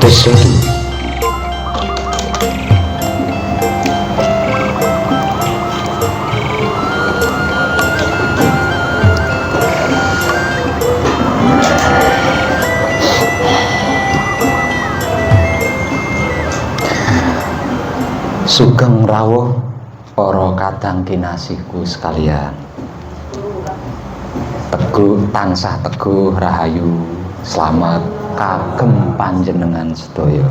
Episode Sugeng rawuh para kadang kinasihku sekalian. Teguh tansah teguh rahayu, selamat kagem panjenengan sedaya.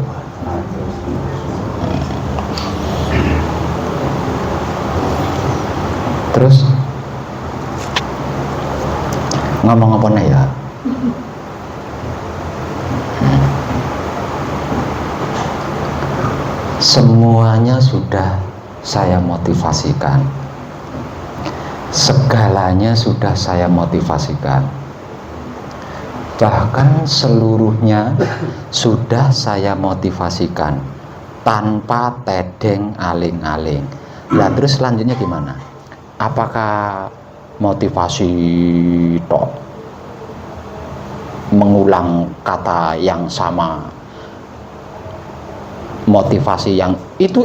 Terus ngomong apa nih ya? Semuanya sudah saya motivasikan. Segalanya sudah saya motivasikan. Bahkan seluruhnya sudah saya motivasikan tanpa tedeng aling-aling. Lah terus selanjutnya gimana? Apakah motivasi tok? Mengulang kata yang sama, motivasi yang itu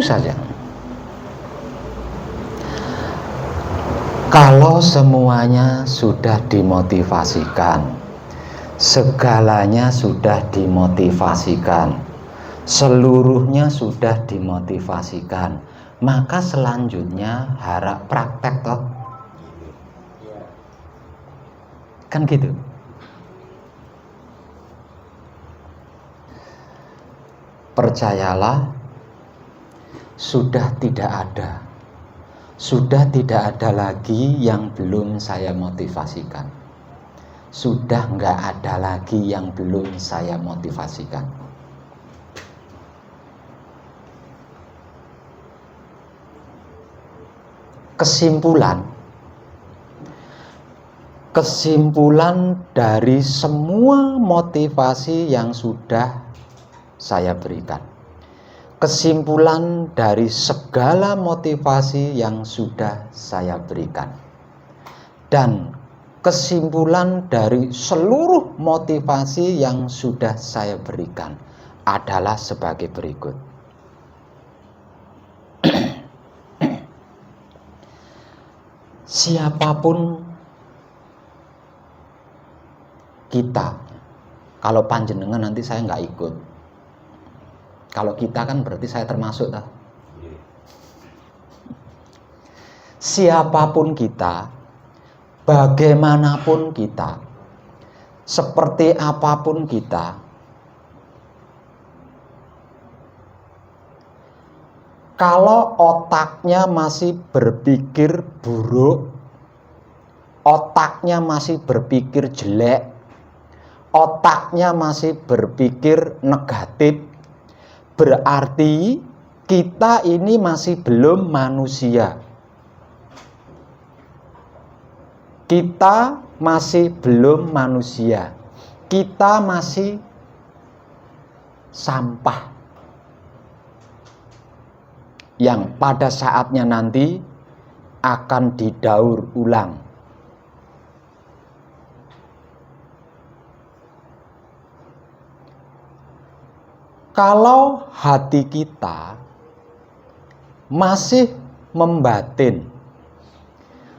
saja. Kalau semuanya sudah dimotivasikan, segalanya sudah dimotivasikan, seluruhnya sudah dimotivasikan, maka selanjutnya harap praktek toh. Kan gitu. Percayalah, sudah tidak ada lagi yang belum saya motivasikan. Sudah nggak ada lagi yang belum saya motivasikan. Kesimpulan dari semua motivasi yang sudah saya berikan, kesimpulan dari segala motivasi yang sudah saya berikan, dan kesimpulan dari seluruh motivasi yang sudah saya berikan adalah sebagai berikut. Siapapun kita, kalau panjenengan nanti saya nggak ikut. Kalau kita kan berarti saya termasuk. Siapapun kita, bagaimanapun kita, seperti apapun kita, kalau otaknya masih berpikir buruk, otaknya masih berpikir jelek, otaknya masih berpikir negatif, berarti kita ini masih belum manusia. Kita masih belum manusia. Kita masih sampah yang pada saatnya nanti akan didaur ulang. Kalau hati kita masih membatin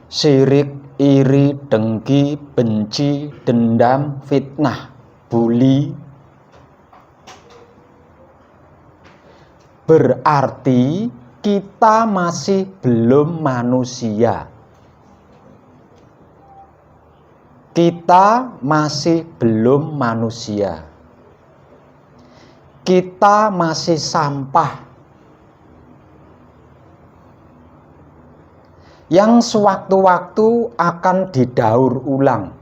syirik, iri, dengki, benci, dendam, fitnah, bully, berarti kita masih belum manusia. Kita masih belum manusia. Kita masih sampah yang sewaktu-waktu akan didaur ulang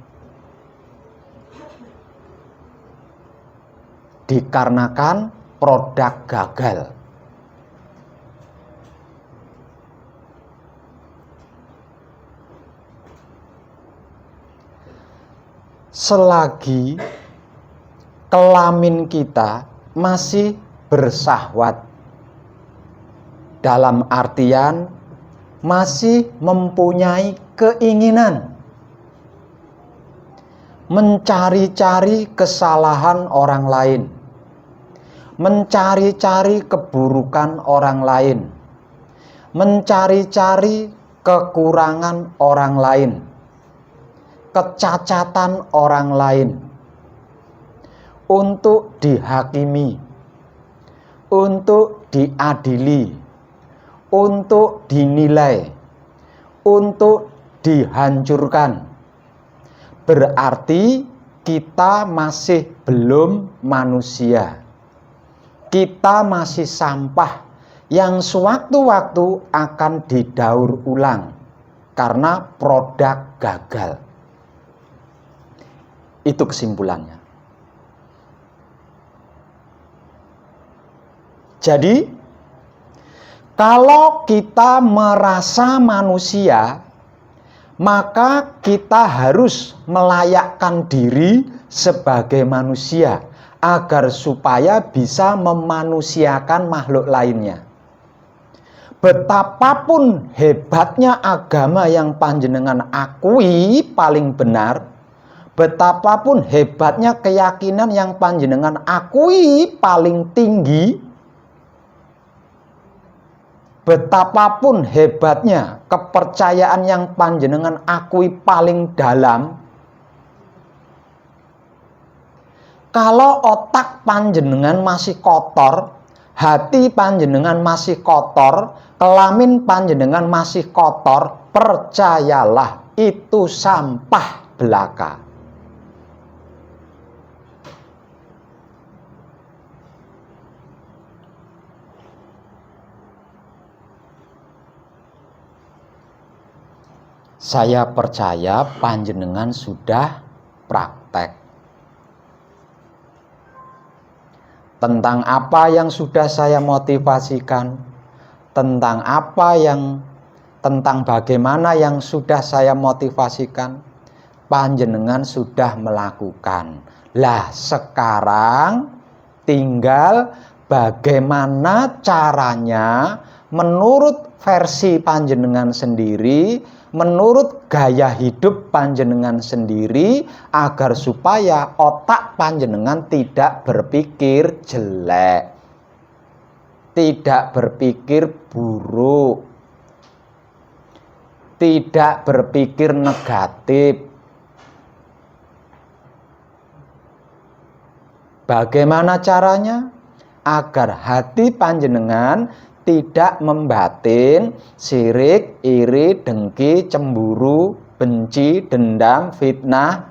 dikarenakan produk gagal. Selagi kelamin kita masih bersahwat, dalam artian masih mempunyai keinginan mencari-cari kesalahan orang lain, mencari-cari keburukan orang lain, mencari-cari kekurangan orang lain, kecacatan orang lain, untuk dihakimi, untuk diadili, untuk dinilai, untuk dihancurkan. Berarti kita masih belum manusia. Kita masih sampah yang sewaktu-waktu akan didaur ulang karena produk gagal. Itu kesimpulannya. Jadi, kalau kita merasa manusia, maka kita harus melayakkan diri sebagai manusia agar supaya bisa memanusiakan makhluk lainnya. Betapapun hebatnya agama yang panjenengan akui paling benar, betapapun hebatnya keyakinan yang panjenengan akui paling tinggi, betapapun hebatnya kepercayaan yang panjenengan akui paling dalam, kalau otak panjenengan masih kotor, hati panjenengan masih kotor, kelamin panjenengan masih kotor, percayalah itu sampah belaka. Saya percaya panjenengan sudah praktek. Tentang apa yang sudah saya motivasikan, tentang bagaimana yang sudah saya motivasikan, panjenengan sudah melakukan. Lah sekarang tinggal bagaimana caranya menurut versi panjenengan sendiri, menurut gaya hidup panjenengan sendiri, agar supaya otak panjenengan tidak berpikir jelek, tidak berpikir buruk, tidak berpikir negatif. Bagaimana caranya? Agar hati panjenengan tidak membatin sirik, iri, dengki, cemburu, benci, dendam, fitnah.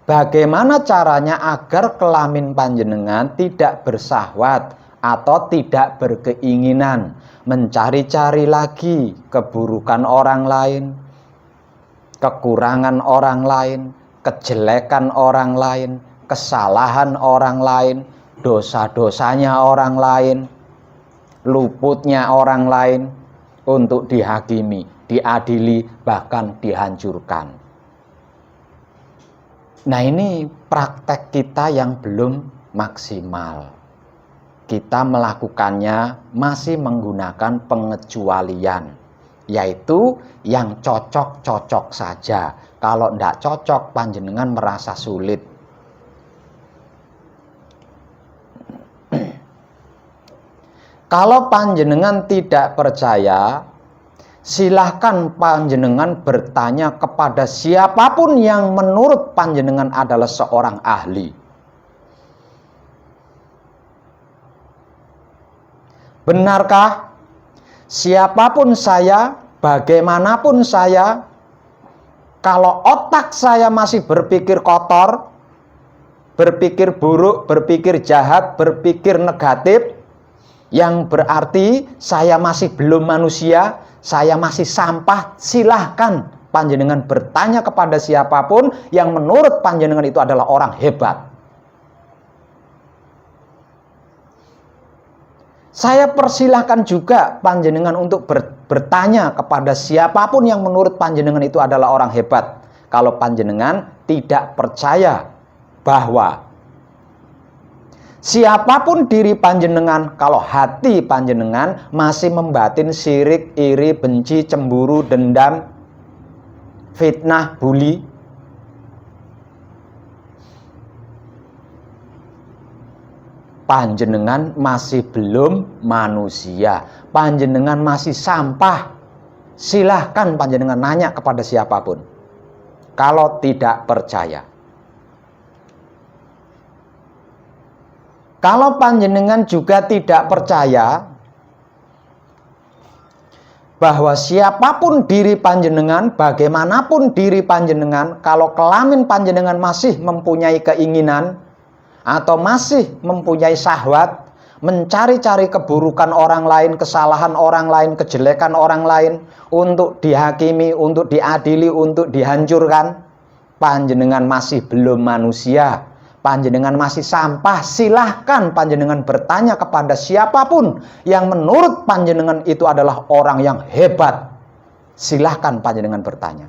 Bagaimana caranya agar kelamin panjenengan tidak bersahwat atau tidak berkeinginan mencari-cari lagi keburukan orang lain, kekurangan orang lain, kejelekan orang lain, kesalahan orang lain, dosa-dosanya orang lain, luputnya orang lain, untuk dihakimi, diadili, bahkan dihancurkan. Nah, ini praktek kita yang belum maksimal. Kita melakukannya masih menggunakan pengecualian, yaitu yang cocok-cocok saja. Kalau tidak cocok, panjenengan merasa sulit. Kalau panjenengan tidak percaya, silahkan panjenengan bertanya kepada siapapun yang menurut panjenengan adalah seorang ahli. Benarkah siapapun saya, bagaimanapun saya, kalau otak saya masih berpikir kotor, berpikir buruk, berpikir jahat, berpikir negatif, yang berarti saya masih belum manusia, saya masih sampah? Silahkan panjenengan bertanya kepada siapapun yang menurut panjenengan itu adalah orang hebat. Saya persilahkan juga panjenengan untuk bertanya kepada siapapun yang menurut panjenengan itu adalah orang hebat. Kalau panjenengan tidak percaya bahwa siapapun diri panjenengan, kalau hati panjenengan masih membatin sirik, iri, benci, cemburu, dendam, fitnah, bully, panjenengan masih belum manusia, panjenengan masih sampah. Silahkan panjenengan nanya kepada siapapun kalau tidak percaya. Kalau panjenengan juga tidak percaya bahwa siapapun diri panjenengan, bagaimanapun diri panjenengan, kalau kelamin panjenengan masih mempunyai keinginan atau masih mempunyai syahwat, mencari-cari keburukan orang lain, kesalahan orang lain, kejelekan orang lain untuk dihakimi, untuk diadili, untuk dihancurkan, panjenengan masih belum manusia, panjenengan masih sampah. Silahkan panjenengan bertanya kepada siapapun yang menurut panjenengan itu adalah orang yang hebat. Silahkan panjenengan bertanya.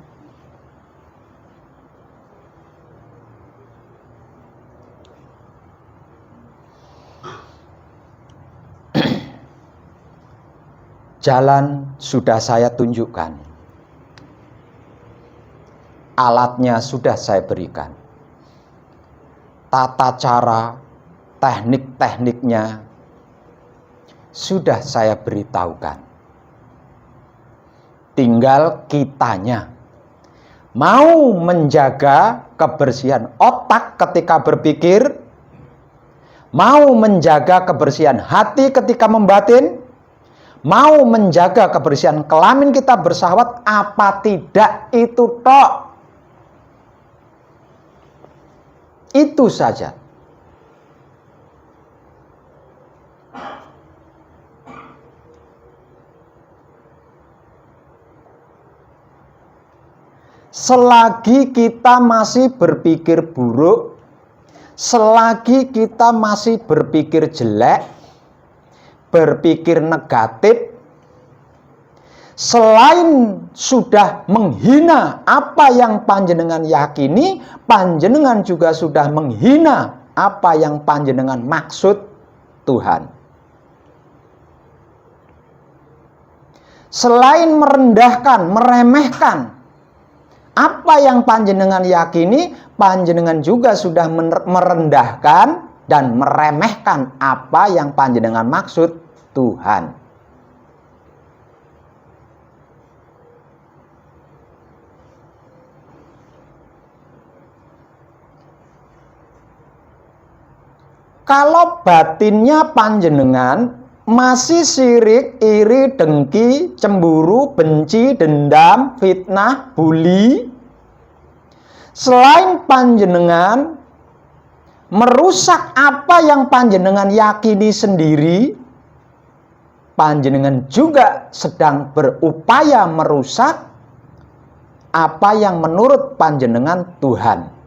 Jalan sudah saya tunjukkan. Alatnya sudah saya berikan. Tata cara, teknik-tekniknya sudah saya beritahukan. Tinggal kitanya mau menjaga kebersihan otak ketika berpikir, mau menjaga kebersihan hati ketika membatin, mau menjaga kebersihan kelamin kita bersyahwat apa tidak, itu tok. Itu saja. Selagi kita masih berpikir buruk, selagi kita masih berpikir jelek, berpikir negatif, selain sudah menghina apa yang panjenengan yakini, panjenengan juga sudah menghina apa yang panjenengan maksud Tuhan. Selain merendahkan, meremehkan apa yang panjenengan yakini, panjenengan juga sudah merendahkan dan meremehkan apa yang panjenengan maksud Tuhan. Kalau batinnya panjenengan masih sirik, iri, dengki, cemburu, benci, dendam, fitnah, bully, selain panjenengan merusak apa yang panjenengan yakini sendiri, panjenengan juga sedang berupaya merusak apa yang menurut panjenengan Tuhan.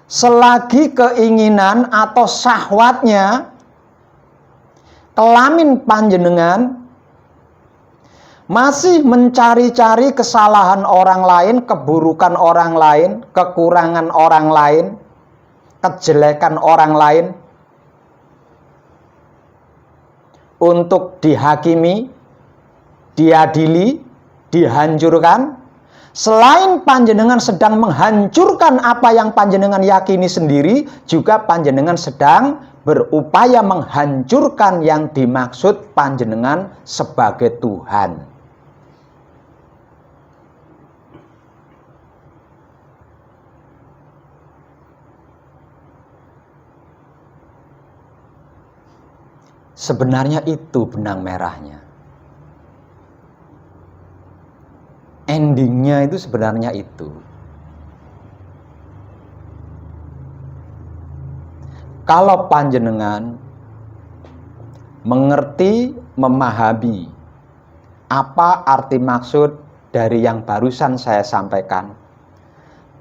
Selagi keinginan atau syahwatnya kelamin panjenengan masih mencari-cari kesalahan orang lain, keburukan orang lain, kekurangan orang lain, kejelekan orang lain untuk dihakimi, diadili, dihancurkan, selain panjenengan sedang menghancurkan apa yang panjenengan yakini sendiri, juga panjenengan sedang berupaya menghancurkan yang dimaksud panjenengan sebagai Tuhan. Sebenarnya itu benang merahnya. Endingnya itu sebenarnya itu. Kalau panjenengan mengerti, memahami apa arti maksud dari yang barusan saya sampaikan,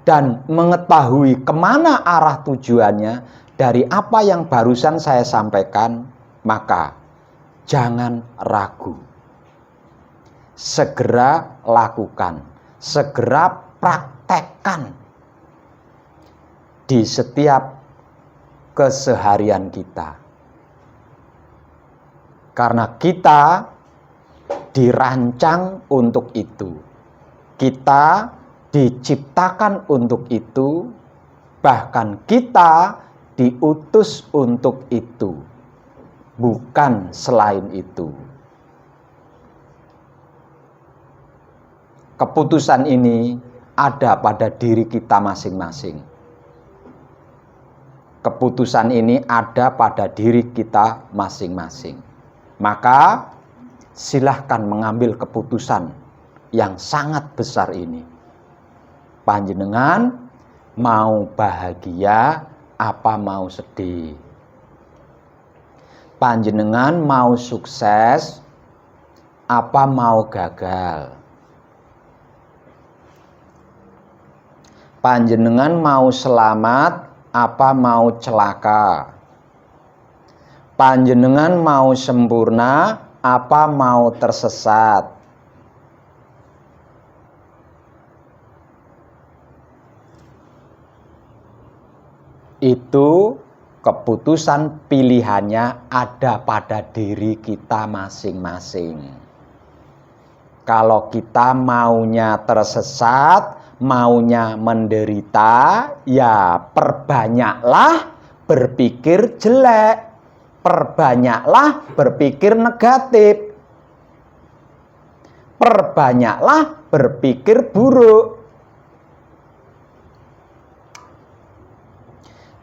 dan mengetahui kemana arah tujuannya dari apa yang barusan saya sampaikan, maka jangan ragu. Segera lakukan, segera praktekkan di setiap keseharian kita. Karena kita dirancang untuk itu. Kita diciptakan untuk itu, bahkan kita diutus untuk itu, bukan selain itu. Keputusan ini ada pada diri kita masing-masing. Keputusan ini ada pada diri kita masing-masing. Maka silahkan mengambil keputusan yang sangat besar ini. Panjenengan mau bahagia apa mau sedih? Panjenengan mau sukses apa mau gagal? Panjenengan mau selamat apa mau celaka? Panjenengan mau sempurna apa mau tersesat? Itu keputusan pilihannya ada pada diri kita masing-masing. Kalau kita maunya tersesat, maunya menderita, ya perbanyaklah berpikir jelek, perbanyaklah berpikir negatif, perbanyaklah berpikir buruk.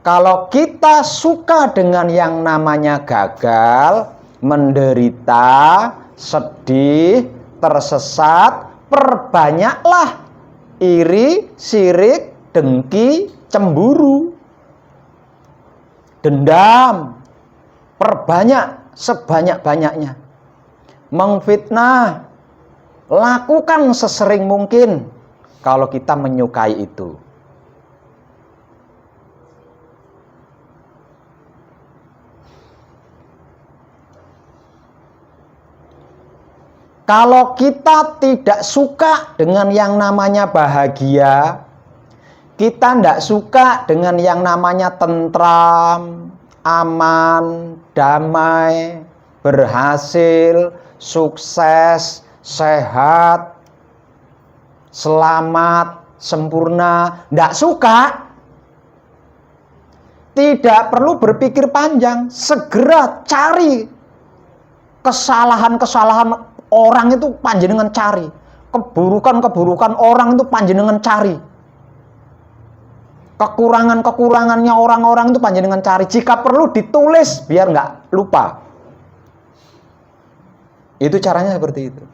Kalau kita suka dengan yang namanya gagal, menderita, sedih, tersesat, perbanyaklah iri, sirik, dengki, cemburu, dendam, perbanyak sebanyak-banyaknya. Mengfitnah, lakukan sesering mungkin kalau kita menyukai itu. Kalau kita tidak suka dengan yang namanya bahagia, kita tidak suka dengan yang namanya tentram, aman, damai, berhasil, sukses, sehat, selamat, sempurna, tidak suka, tidak perlu berpikir panjang, segera cari kesalahan-kesalahan orang itu panjenengan cari. Keburukan-keburukan orang itu panjenengan cari. Kekurangan-kekurangannya orang-orang itu panjenengan cari. Jika perlu ditulis biar nggak lupa. Itu caranya seperti itu.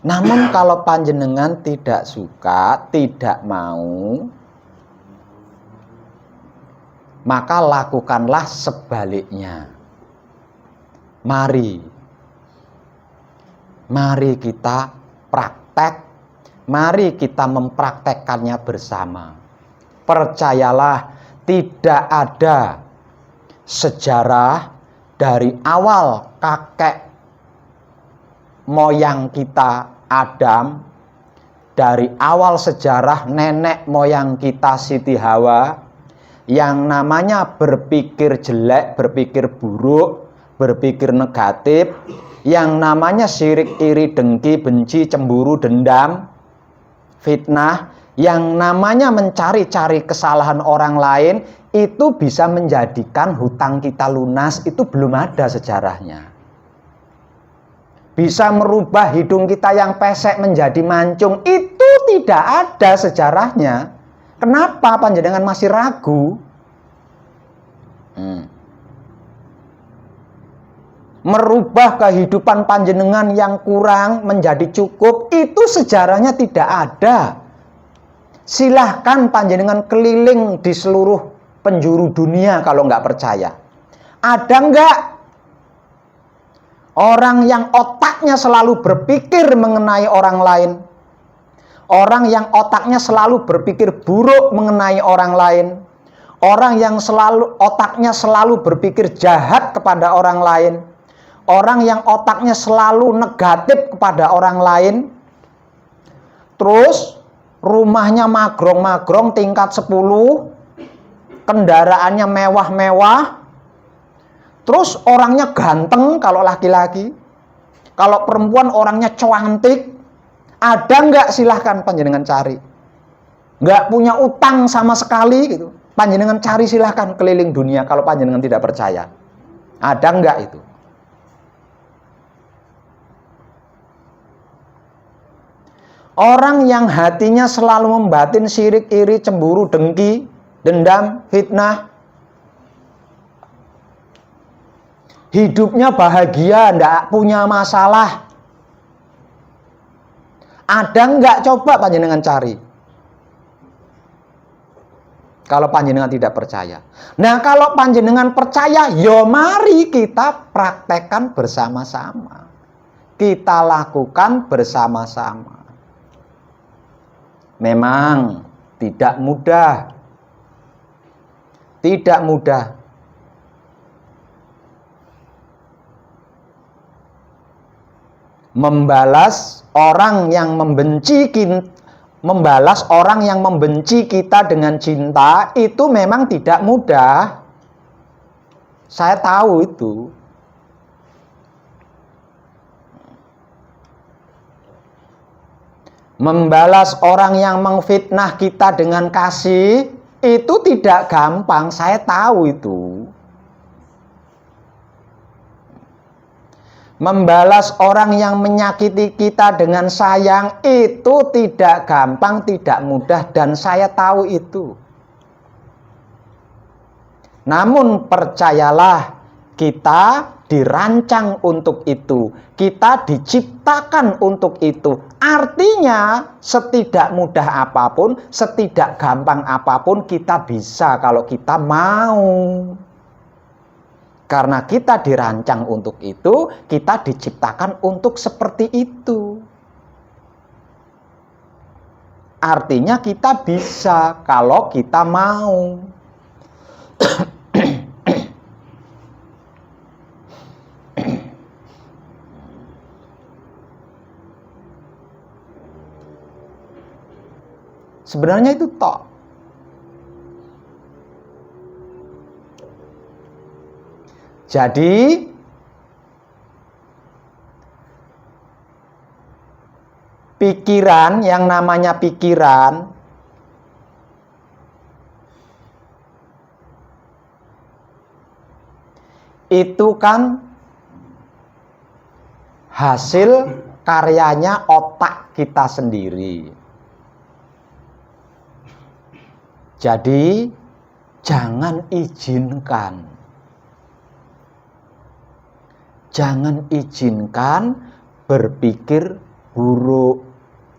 Namun kalau panjenengan tidak suka, tidak mau, maka lakukanlah sebaliknya. Mari kita praktek, mari kita mempraktekkannya bersama. Percayalah, tidak ada sejarah dari awal kakek moyang kita Adam, dari awal sejarah nenek moyang kita Siti Hawa, yang namanya berpikir jelek, berpikir buruk, berpikir negatif, yang namanya sirik, iri, dengki, benci, cemburu, dendam, fitnah, yang namanya mencari-cari kesalahan orang lain, itu bisa menjadikan hutang kita lunas, itu belum ada sejarahnya. Bisa merubah hidung kita yang pesek menjadi mancung, itu tidak ada sejarahnya. Kenapa panjenengan masih ragu? Merubah kehidupan panjenengan yang kurang menjadi cukup, itu sejarahnya tidak ada. Silahkan panjenengan keliling di seluruh penjuru dunia kalau nggak percaya. Ada nggak orang yang otaknya selalu berpikir mengenai orang lain? Orang yang otaknya selalu berpikir buruk mengenai orang lain. Orang yang otaknya selalu berpikir jahat kepada orang lain. Orang yang otaknya selalu negatif kepada orang lain. Terus rumahnya magrong-magrong tingkat 10. Kendaraannya mewah-mewah. Terus orangnya ganteng kalau laki-laki, kalau perempuan orangnya cantik. Ada nggak? Silahkan panjenengan cari. Nggak punya utang sama sekali gitu, panjenengan cari silahkan keliling dunia kalau panjenengan tidak percaya. Ada nggak itu? Orang yang hatinya selalu membatin syirik, iri, cemburu, dengki, dendam, fitnah, hidupnya bahagia, nggak punya masalah. Ada nggak? Coba panjenengan cari. Kalau panjenengan tidak percaya. Nah, kalau panjenengan percaya, yo mari kita praktekkan bersama-sama. Kita lakukan bersama-sama. Memang tidak mudah. Tidak mudah. Membalas orang yang membenci kita dengan cinta itu memang tidak mudah. Saya tahu itu. Membalas orang yang mengfitnah kita dengan kasih itu tidak gampang, saya tahu itu. Membalas orang yang menyakiti kita dengan sayang itu tidak gampang, tidak mudah, dan saya tahu itu. Namun percayalah, kita dirancang untuk itu, kita diciptakan untuk itu. Artinya setidak mudah apapun, setidak gampang apapun kita bisa kalau kita mau. Karena kita dirancang untuk itu, kita diciptakan untuk seperti itu. Artinya kita bisa kalau kita mau. Sebenarnya itu tok. Jadi pikiran, yang namanya pikiran itu kan hasil karyanya otak kita sendiri. Jadi jangan izinkan berpikir buruk,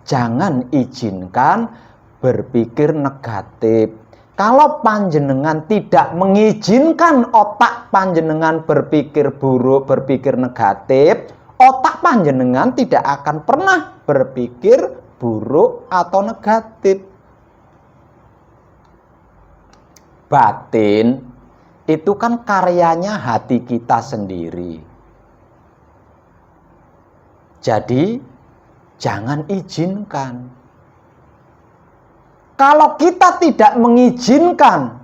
jangan izinkan berpikir negatif. Kalau panjenengan tidak mengizinkan otak panjenengan berpikir buruk, berpikir negatif, otak panjenengan tidak akan pernah berpikir buruk atau negatif. Batin itu kan karyanya hati kita sendiri. Jadi jangan izinkan. Kalau kita tidak mengizinkan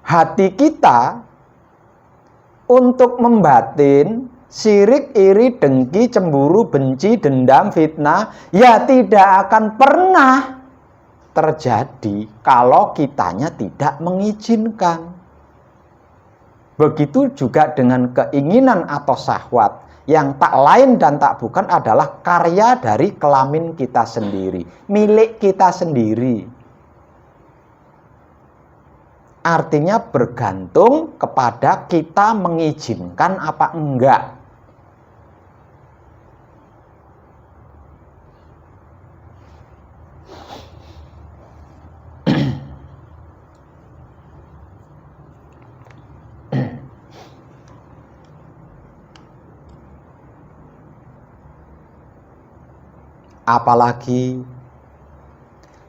hati kita untuk membatin syirik, iri, dengki, cemburu, benci, dendam, fitnah, ya tidak akan pernah terjadi kalau kitanya tidak mengizinkan. Begitu juga dengan keinginan atau syahwat yang tak lain dan tak bukan adalah karya dari kelamin kita sendiri, milik kita sendiri. Artinya bergantung kepada kita mengizinkan apa enggak. Apalagi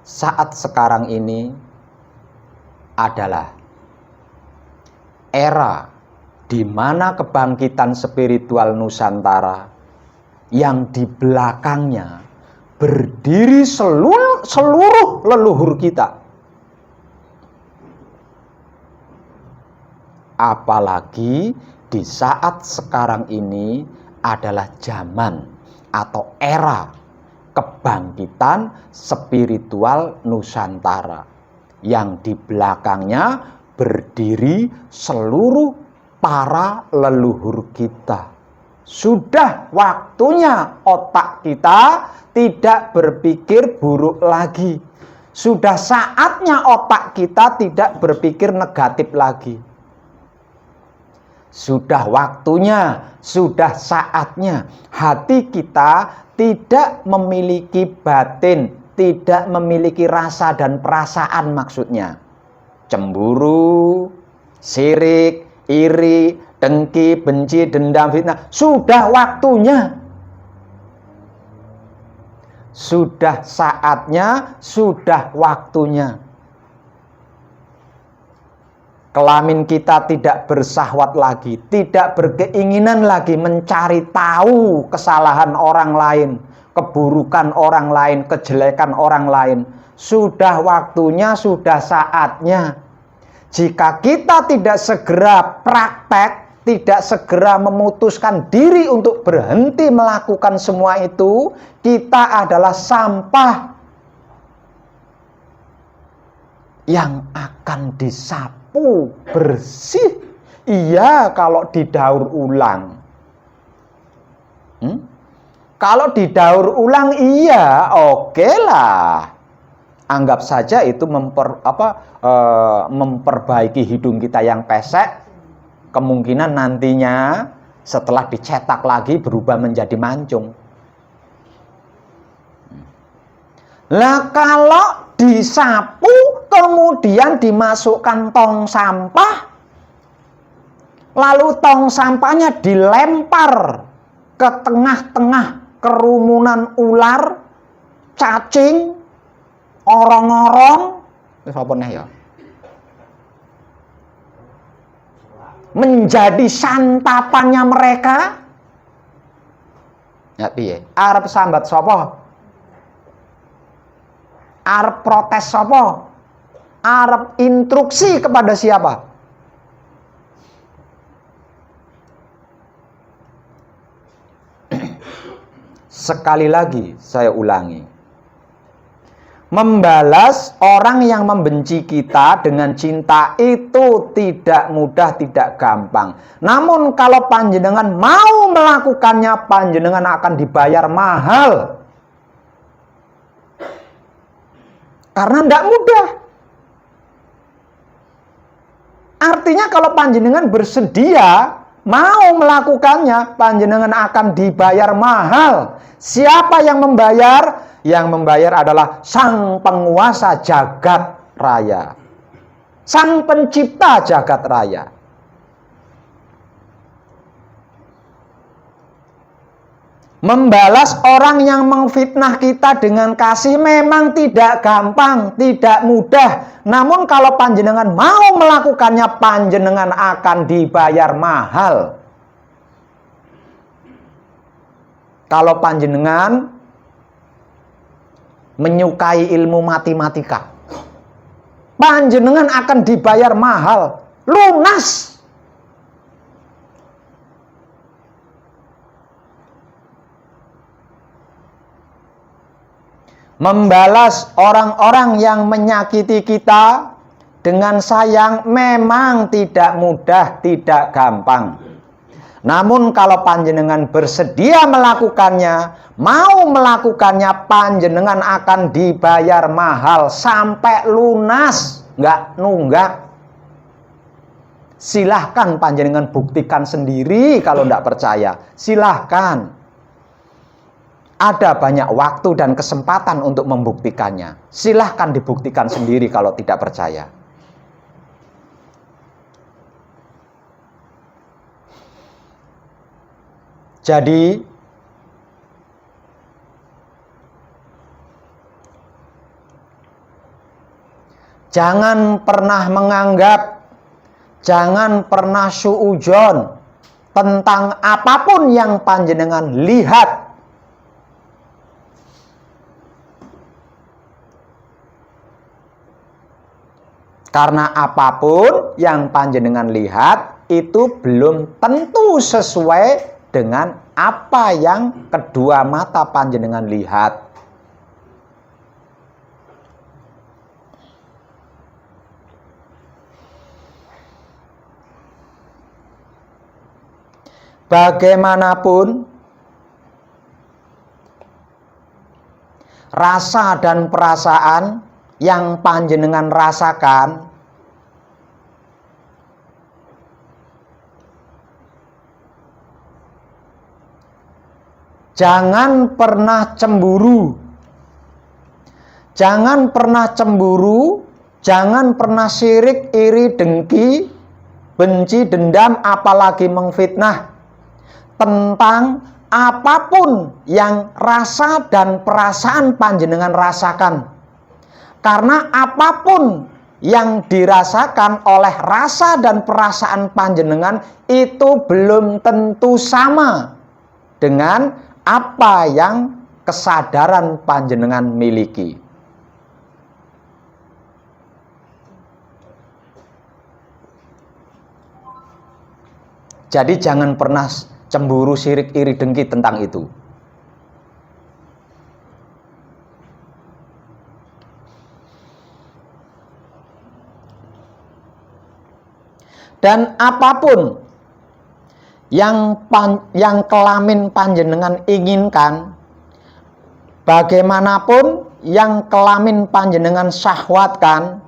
saat sekarang ini adalah era di mana kebangkitan spiritual Nusantara yang di belakangnya berdiri seluruh leluhur kita Apalagi di saat sekarang ini adalah zaman atau era kebangkitan spiritual Nusantara yang di belakangnya berdiri seluruh para leluhur kita. Sudah waktunya otak kita tidak berpikir buruk lagi. Sudah saatnya otak kita tidak berpikir negatif lagi. Sudah waktunya, sudah saatnya hati kita tidak memiliki batin, tidak memiliki rasa dan perasaan maksudnya. Cemburu, sirik, iri, dengki, benci, dendam, fitnah. Sudah waktunya. Sudah saatnya, sudah waktunya. Kelamin kita tidak bersahwat lagi, tidak berkeinginan lagi mencari tahu kesalahan orang lain, keburukan orang lain, kejelekan orang lain. Sudah waktunya, sudah saatnya. Jika kita tidak segera praktek, tidak segera memutuskan diri untuk berhenti melakukan semua itu, kita adalah sampah yang akan disapu bersih. Iya, kalau didaur ulang. Kalau didaur ulang, iya, oke lah. Anggap saja itu memperbaiki hidung kita yang pesek. Kemungkinan nantinya setelah dicetak lagi berubah menjadi mancung. Lah kalau disapu kemudian dimasukkan tong sampah, lalu tong sampahnya dilempar ke tengah-tengah kerumunan ular, cacing, orong-orong, menjadi santapannya mereka. Ya piye? Arep sambat sapa? Arep protes sapa? Arep instruksi kepada siapa? Sekali lagi saya ulangi. Membalas orang yang membenci kita dengan cinta itu tidak mudah, tidak gampang. Namun kalau panjenengan mau melakukannya, panjenengan akan dibayar mahal. Karena tidak mudah. Artinya kalau panjenengan bersedia mau melakukannya, panjenengan akan dibayar mahal. Siapa yang membayar? Yang membayar adalah Sang Penguasa Jagat Raya, Sang Pencipta Jagat Raya. Membalas orang yang memfitnah kita dengan kasih memang tidak gampang, tidak mudah. Namun kalau panjenengan mau melakukannya, panjenengan akan dibayar mahal. Kalau panjenengan menyukai ilmu matematika, panjenengan akan dibayar mahal, lunas. Membalas orang-orang yang menyakiti kita dengan sayang memang tidak mudah, tidak gampang. Namun kalau panjenengan bersedia melakukannya, mau melakukannya, panjenengan akan dibayar mahal sampai lunas, nggak nunggak. Silahkan panjenengan buktikan sendiri kalau nggak percaya. Silahkan. Ada banyak waktu dan kesempatan untuk membuktikannya. Silahkan dibuktikan sendiri kalau tidak percaya. Jadi, jangan pernah menganggap, jangan pernah suujon tentang apapun yang panjenengan lihat. Karena apapun yang panjenengan lihat itu belum tentu sesuai dengan apa yang kedua mata panjenengan lihat. Bagaimanapun rasa dan perasaan yang panjenengan rasakan jangan pernah cemburu. Jangan pernah cemburu, jangan pernah syirik, iri, dengki, benci, dendam, apalagi mengfitnah tentang apapun yang rasa dan perasaan panjenengan rasakan. Karena apapun yang dirasakan oleh rasa dan perasaan panjenengan itu belum tentu sama dengan apa yang kesadaran panjenengan miliki. Jadi jangan pernah cemburu, syirik, iri, dengki tentang itu. Dan apapun yang kelamin panjenengan inginkan, bagaimanapun yang kelamin panjenengan syahwatkan,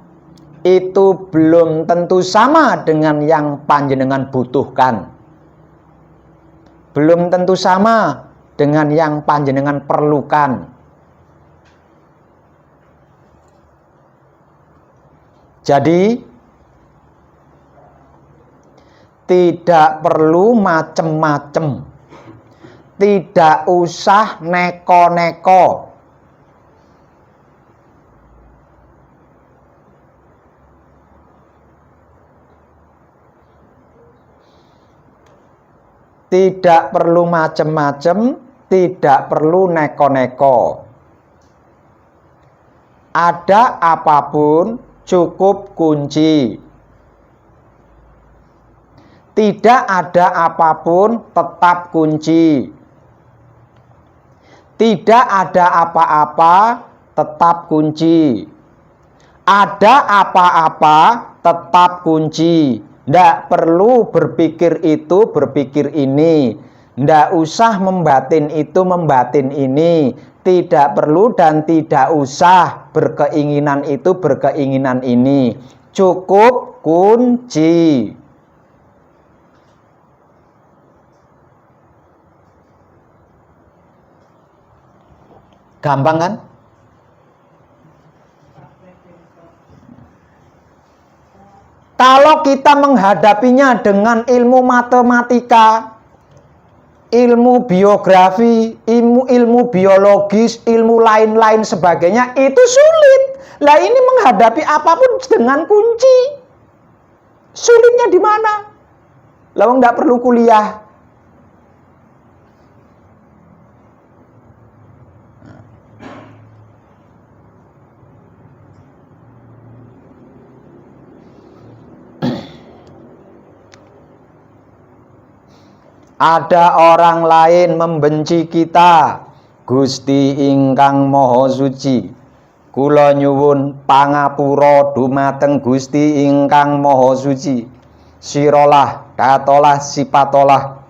itu belum tentu sama dengan yang panjenengan butuhkan. Belum tentu sama dengan yang panjenengan perlukan. Jadi tidak perlu macem-macem, tidak usah neko-neko. Tidak perlu macem-macem, tidak perlu neko-neko. Ada apapun cukup kunci. Tidak ada apapun tetap kunci. Tidak ada apa-apa tetap kunci. Ada apa-apa tetap kunci. Tidak perlu berpikir itu, berpikir ini. Tidak usah membatin itu, membatin ini. Tidak perlu dan tidak usah berkeinginan itu, berkeinginan ini. Cukup kunci. Gampang kan? Kalau kita menghadapinya dengan ilmu matematika, ilmu biografi, ilmu biologis, ilmu lain-lain sebagainya, itu sulit. Lah ini menghadapi apapun dengan kunci. Sulitnya di mana? Lah nggak perlu kuliah. Ada orang lain membenci kita, Gusti ingkang Maha Suci. Kula nyuwun pangapura dumateng Gusti ingkang Maha Suci. Sirolah, datolah, sipatolah.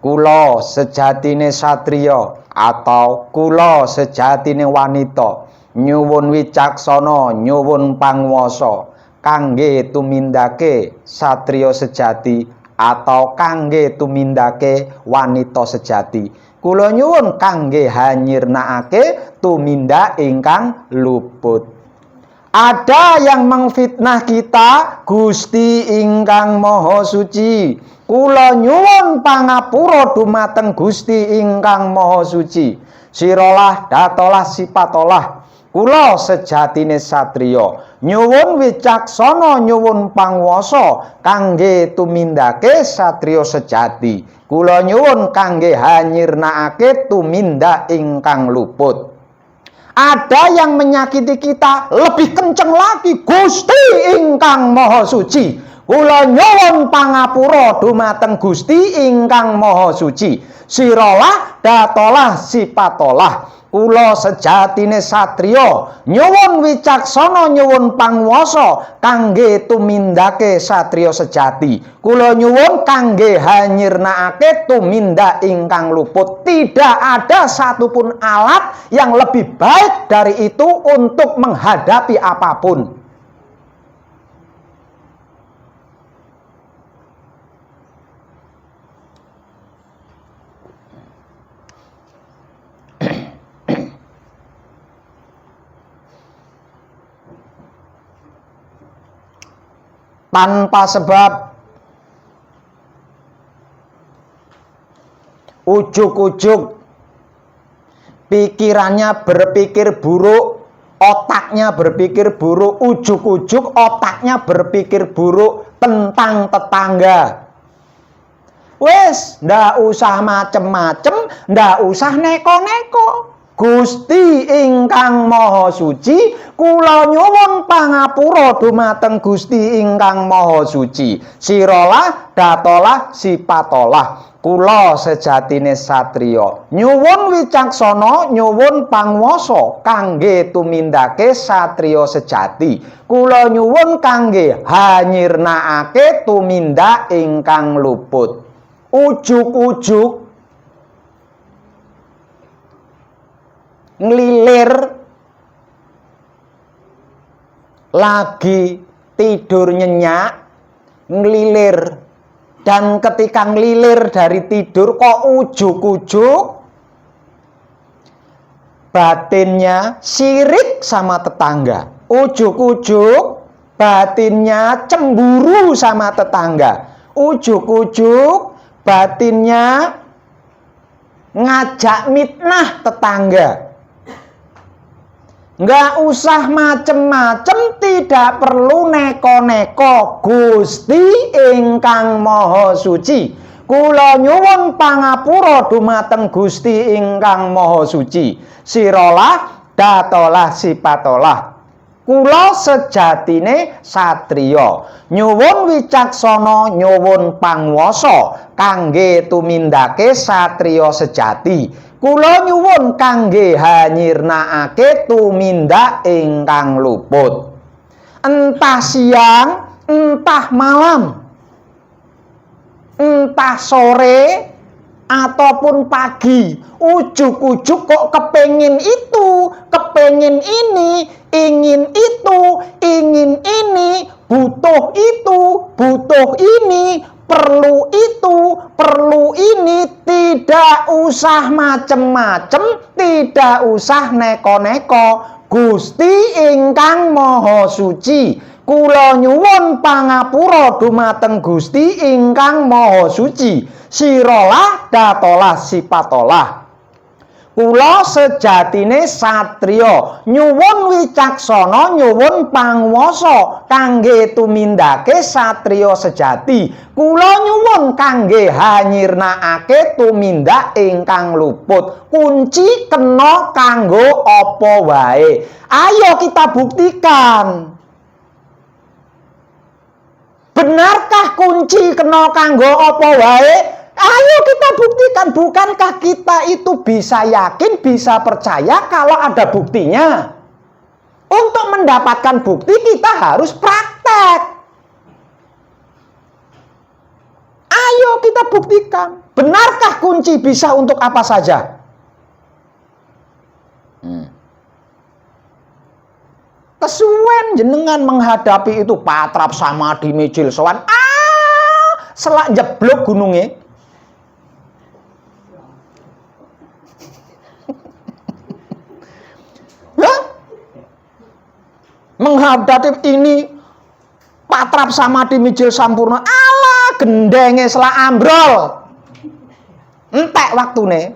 Kula sejatine satriya atau kula sejatine wanita. Nyuwun wicaksana, nyuwun pangwasa kangge tumindake satriya sejati atau kangge tumindake wanita sejati. Kula nyuwun kangge hanyirnakake tumindak ingkang luput. Ada yang mengfitnah kita, Gusti ingkang Maha Suci. Kula nyuwun pangapura dumateng Gusti ingkang Maha Suci. Sirolah, datolah, sipatolah. Kula sejatine satriya, nyuwun wicaksana, nyuwun pangwasa kangge tumindake satriya sejati. Kula nyuwun kangge hanyirnakake tumindak ingkang luput. Ada yang menyakiti kita lebih kenceng lagi, Gusti ingkang Maha Suci. Kula nyuwun pangapura dumateng Gusti ingkang Maha Suci. Siralah datolah sipatolah. Kula sejatine satriya nyuwun wicaksana nyuwun panguwasa kangge tumindake satriya sejati. Kula nyuwun kangge hanyirnakake tumindak ingkang luput. Tidak ada satupun alat yang lebih baik dari itu untuk menghadapi apapun. Tanpa sebab, ujuk-ujuk pikirannya berpikir buruk, otaknya berpikir buruk, ujuk-ujuk otaknya berpikir buruk tentang tetangga. Wes, ndak usah macem-macem, ndak usah neko-neko. Gusti ingkang Maha Suci, kula nyuwun pangapura dumateng Gusti ingkang Maha Suci. Siralah datolah sipatolah. Kula sejatine satriya nyuwun wicaksana nyuwun panguwasa kangge tumindake satriya sejati. Kula nyuwun kangge hanyirnakake tumindak ingkang luput. Ujuk-ujuk ngelilir lagi tidur nyenyak, ngelilir, dan ketika ngelilir dari tidur kok ujuk-ujuk batinnya sirik sama tetangga, ujuk-ujuk batinnya cemburu sama tetangga, ujuk-ujuk batinnya ngajak mitnah tetangga. Nggak usah macem-macem, tidak perlu neko-neko. Gusti ingkang Maha Suci, kula nyuwun pangapura dumateng Gusti ingkang Maha Suci. Siralah datolah sipatolah. Kula sejatine satriya nyuwun wicaksana nyuwun panguwasa kangge tumindake satriya sejati. Kula nyuwun kangge hanyirnakake tumindak ingkang luput. Entah siang, entah malam, entah sore ataupun pagi, ujuk-ujuk kok kepengin itu, kepengin ini, ingin itu, ingin ini, butuh itu, butuh ini, perlu itu, perlu ini. Tidak usah macem-macem, tidak usah neko-neko. Gusti ingkang Maha Suci, kula nyuwun pangapura dumateng Gusti ingkang Maha Suci. Siralah datolah sipatolah. Kula sejatine satriya nyuwun wicaksana nyuwun panguwasa kangge tumindake satriya sejati. Kula nyuwun kangge hanyirnakake tumindak ingkang luput. Kunci kena kanggo apa wae. Ayo kita buktikan. Benarkah kunci kena kanggo apa wae? Ayo kita buktikan. Bukankah kita itu bisa yakin, bisa percaya kalau ada buktinya? Untuk mendapatkan bukti kita harus praktek. Ayo kita buktikan. Benarkah kunci bisa untuk apa saja? Kesuwen jenengan menghadapi itu patrap samadhi mijil sowan. Selak jeblok gunungnya. Menghadapi ini patrap samadhi mijil sampurna, ala gendenge selak ambrol. Entek waktune.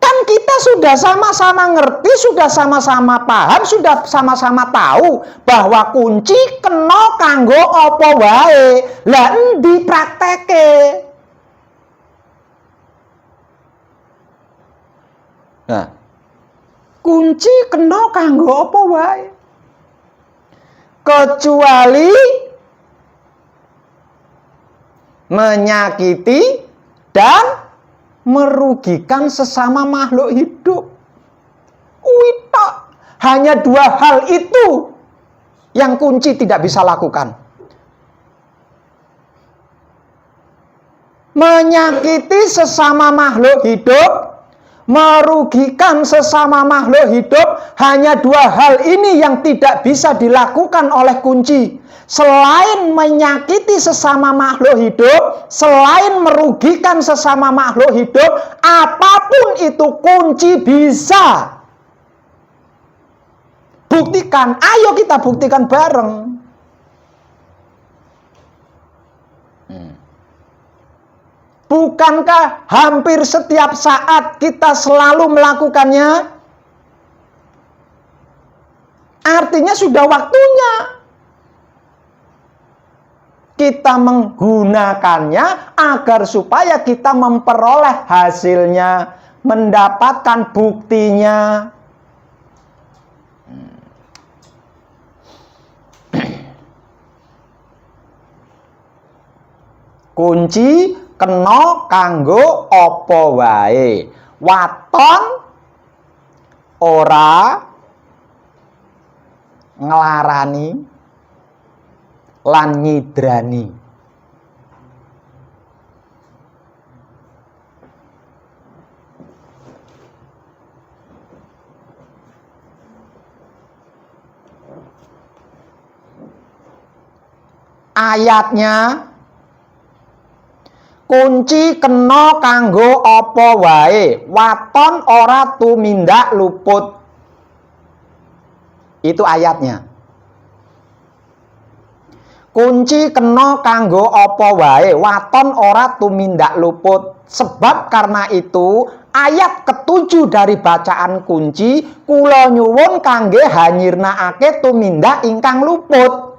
Kan kita sudah sama-sama ngerti, sudah sama-sama paham, sudah sama-sama tahu bahwa kunci kena kanggo apa wae. Lah endi prakteke? Nah, kunci kena kanggo apa wae? Kecuali menyakiti, dan merugikan sesama makhluk hidup. Wita, hanya dua hal itu yang kunci tidak bisa lakukan. Menyakiti sesama makhluk hidup, merugikan sesama makhluk hidup, hanya dua hal ini yang tidak bisa dilakukan oleh kunci. Selain menyakiti sesama makhluk hidup, selain merugikan sesama makhluk hidup, apapun itu kunci bisa. Buktikan, ayo kita buktikan bareng. Bukankah hampir setiap saat kita selalu melakukannya? Artinya sudah waktunya kita menggunakannya agar supaya kita memperoleh hasilnya, mendapatkan buktinya. Kunci kena kanggo apa wae. Waton ora nglarani lan nyidrani. Ayatnya, kunci kena kanggo apa wae, waton ora tumindak luput. Itu ayatnya. Kunci kena kanggo apa wae, waton ora tumindak luput. Sebab karena itu, ayat ketujuh dari bacaan kunci, kula nyuwun kangge hanyirnakake tumindak ingkang luput.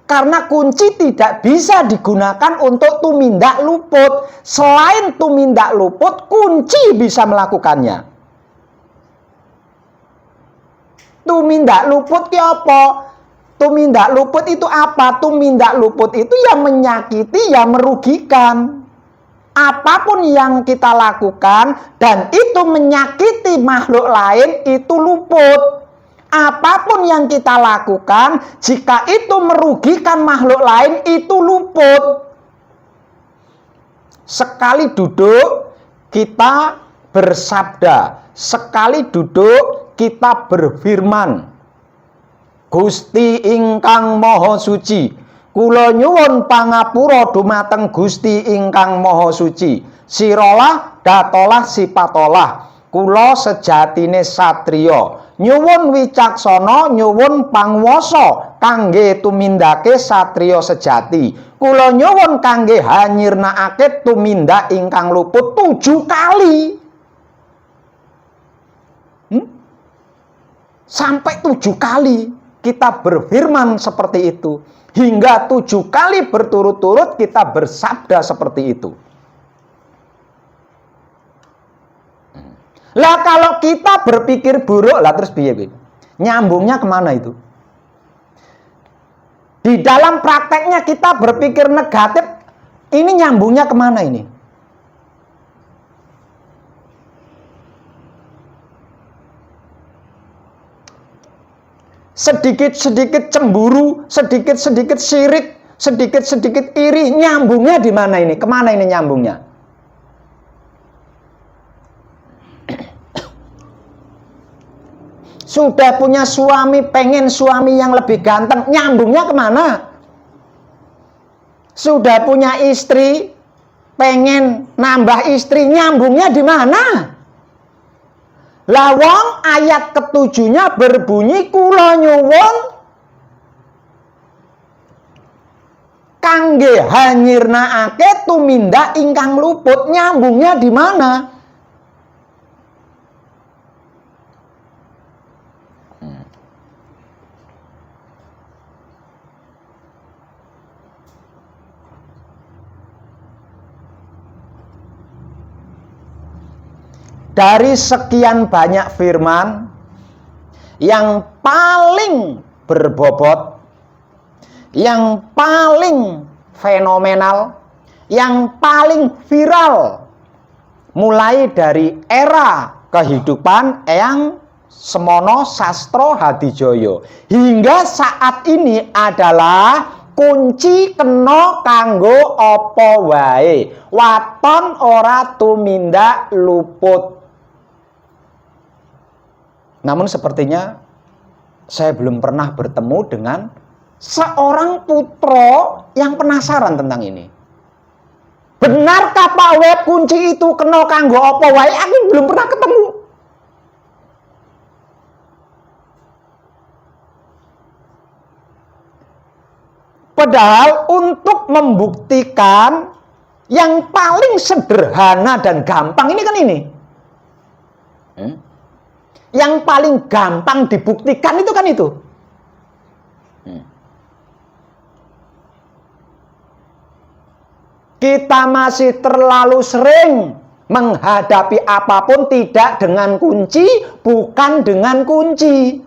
Karena kunci tidak bisa digunakan untuk tumindak luput. Selain tumindak luput, kunci bisa melakukannya. Tumindak luput ki apa? Tumindak luput itu apa? Tumindak luput itu yang menyakiti, yang merugikan. Apapun yang kita lakukan dan itu menyakiti makhluk lain, itu luput. Apapun yang kita lakukan, jika itu merugikan makhluk lain, itu luput. Sekali duduk, kita bersabda. Sekali duduk, kita berfirman. Gusti ingkang Maha Suci, kula nyuwun pangapura dumateng Gusti ingkang Maha Suci. Sirolah datolah sipatolah, kula sejatine satriya. Nyuwun wicaksana, nyuwun pangwasa kangge tumindake satriya sejati. Kula nyuwun kangge hanyirnakake tumindak ingkang luput 7 kali. Sampai 7 kali kita berfirman seperti itu. Hingga 7 kali berturut-turut kita bersabda seperti itu. Lah kalau kita berpikir buruk, lah terus piye? Nyambungnya kemana itu? Di dalam prakteknya kita berpikir negatif, ini nyambungnya kemana ini? Sedikit-sedikit cemburu, sedikit-sedikit sirik, sedikit-sedikit iri, nyambungnya di mana ini? Kemana ini nyambungnya? Sudah punya suami, pengen suami yang lebih ganteng, nyambungnya kemana? Sudah punya istri, pengen nambah istri, nyambungnya di mana? Lawang ayat ketujuhnya berbunyi, kula nyuwun kangge hanyirnakake tumindak ingkang luput, nyambungnya di mana? Dari sekian banyak firman, yang paling berbobot, yang paling fenomenal, yang paling viral mulai dari era kehidupan Eyang Semono Sastro Hadijoyo hingga saat ini adalah kunci kena kanggo apa wae, waton ora tumindak luput. Namun sepertinya saya belum pernah bertemu dengan seorang putra yang penasaran tentang ini. Benarkah Pak Web kunci itu kena kanggo apa wae? Aku belum pernah ketemu. Padahal untuk membuktikan yang paling sederhana dan gampang ini kan ini. Yang paling gampang dibuktikan itu kan itu. Kita masih terlalu sering menghadapi apapun tidak dengan kunci, bukan dengan kunci.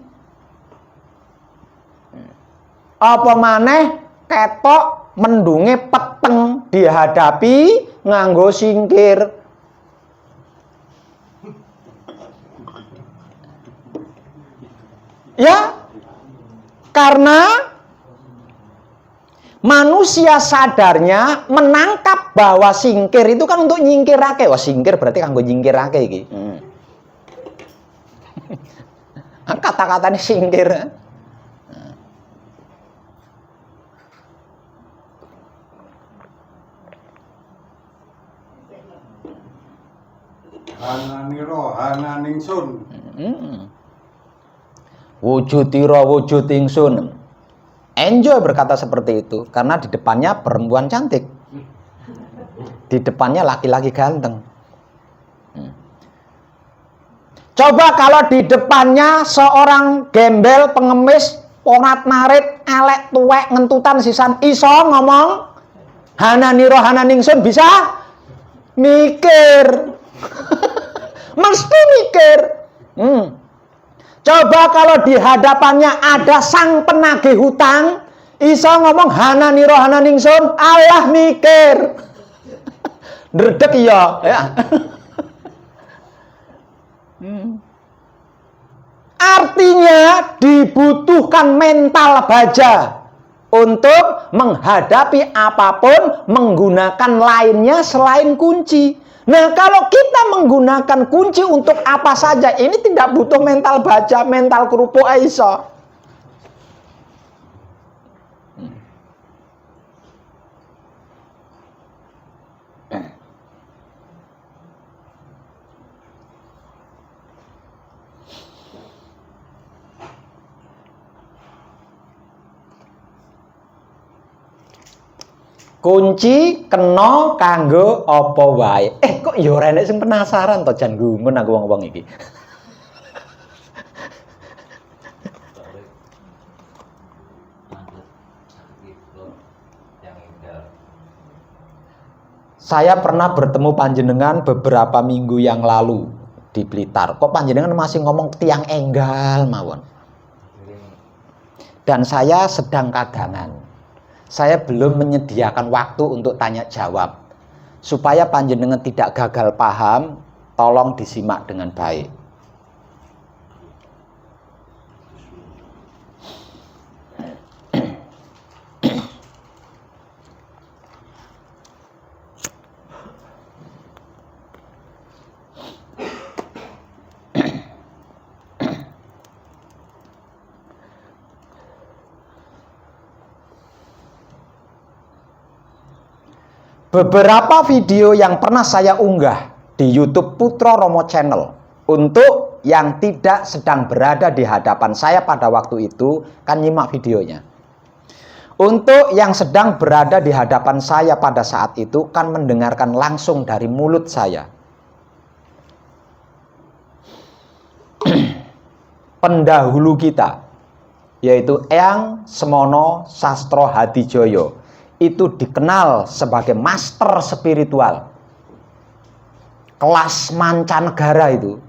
Apa maneh ketok mendunge peteng dihadapi nganggo singkir. Ya, karena manusia sadarnya menangkap bahwa singkir itu kan untuk nyingkirake. Wah, singkir berarti kanggo nyingkirake iki. Kata-katanya singkir. Hananiro hananingsun. Wujudiro wujud ingsun. Enjoy berkata seperti itu karena di depannya perempuan cantik, di depannya laki-laki ganteng. Coba kalau di depannya seorang gembel pengemis ponat marit elek tuwek ngentutan sisan iso ngomong hananiro hananingsun, bisa mikir. Mesti mikir. Coba kalau di hadapannya ada sang penagih hutang, iso ngomong hananiro hananingsun, Allah mikir. Ndredeg ya. Artinya dibutuhkan mental baja untuk menghadapi apapun menggunakan lainnya selain kunci. Nah, kalau kita menggunakan kunci untuk apa saja, ini tidak butuh mental baja, mental kerupuk iso. Kunci kena kanggo apa wae. Kok ya ora enek sing penasaran to jan gumun aku wong-wong iki. Saya pernah bertemu panjenengan beberapa minggu yang lalu di Blitar. Kok panjenengan masih ngomong tiang enggal mawon. Dan saya sedang kadangan. Saya belum menyediakan waktu untuk tanya jawab. Supaya panjenengan tidak gagal paham, tolong disimak dengan baik. Beberapa video yang pernah saya unggah di YouTube Putra Romo Channel untuk yang tidak sedang berada di hadapan saya pada waktu itu kan nyimak videonya. Untuk yang sedang berada di hadapan saya pada saat itu kan mendengarkan langsung dari mulut saya. Pendahulu kita yaitu Eyang Semono Sastro Hadijoyo itu dikenal sebagai master spiritual kelas mancanegara itu.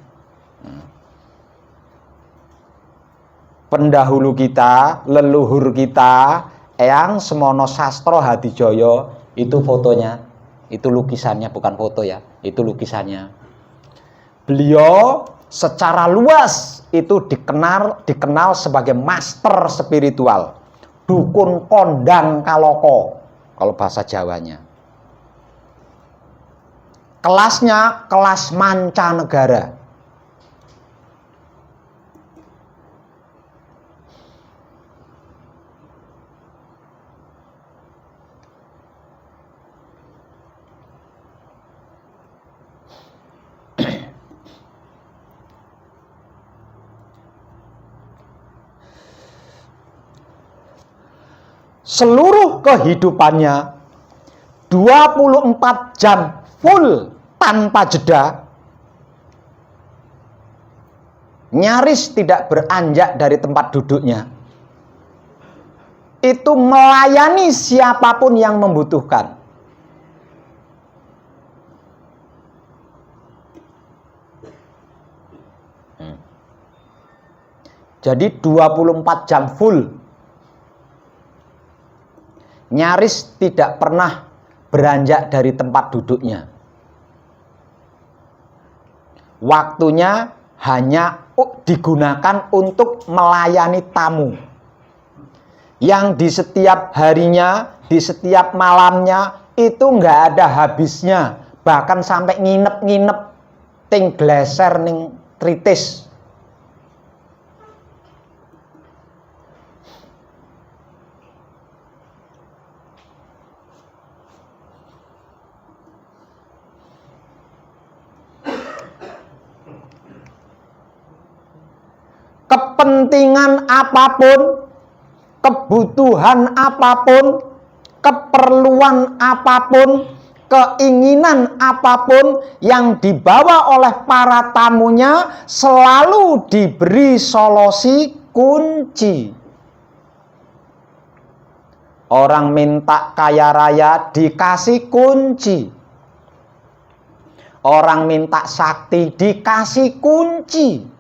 Pendahulu kita, leluhur kita, Eyang Semono Sastro Hadijoyo itu fotonya Itu lukisannya, bukan foto ya. Itu lukisannya. Beliau secara luas itu dikenal sebagai master spiritual. Dukun kondang kaloko, kalau bahasa Jawanya. Kelasnya kelas mancanegara. Seluruh kehidupannya 24 jam full tanpa jeda, nyaris tidak beranjak dari tempat duduknya, itu melayani siapapun yang membutuhkan. Jadi 24 jam full, nyaris tidak pernah beranjak dari tempat duduknya. Waktunya hanya digunakan untuk melayani tamu yang di setiap harinya, di setiap malamnya itu nggak ada habisnya, bahkan sampai nginep-nginep ting gleser ning kritis. Kepentingan apapun, kebutuhan apapun, keperluan apapun, keinginan apapun yang dibawa oleh para tamunya selalu diberi solusi kunci. Orang minta kaya raya dikasih kunci. Orang minta sakti dikasih kunci.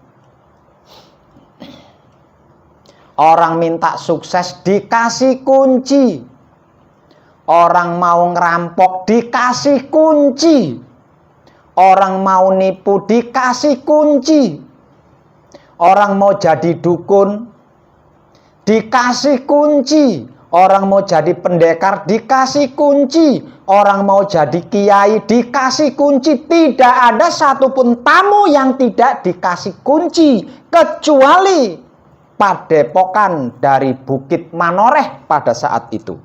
Orang minta sukses dikasih kunci. Orang mau ngerampok dikasih kunci. Orang mau nipu dikasih kunci. Orang mau jadi dukun dikasih kunci. Orang mau jadi pendekar dikasih kunci. Orang mau jadi kiai dikasih kunci. Tidak ada satupun tamu yang tidak dikasih kunci, kecuali padepokan dari Bukit Manoreh pada saat itu.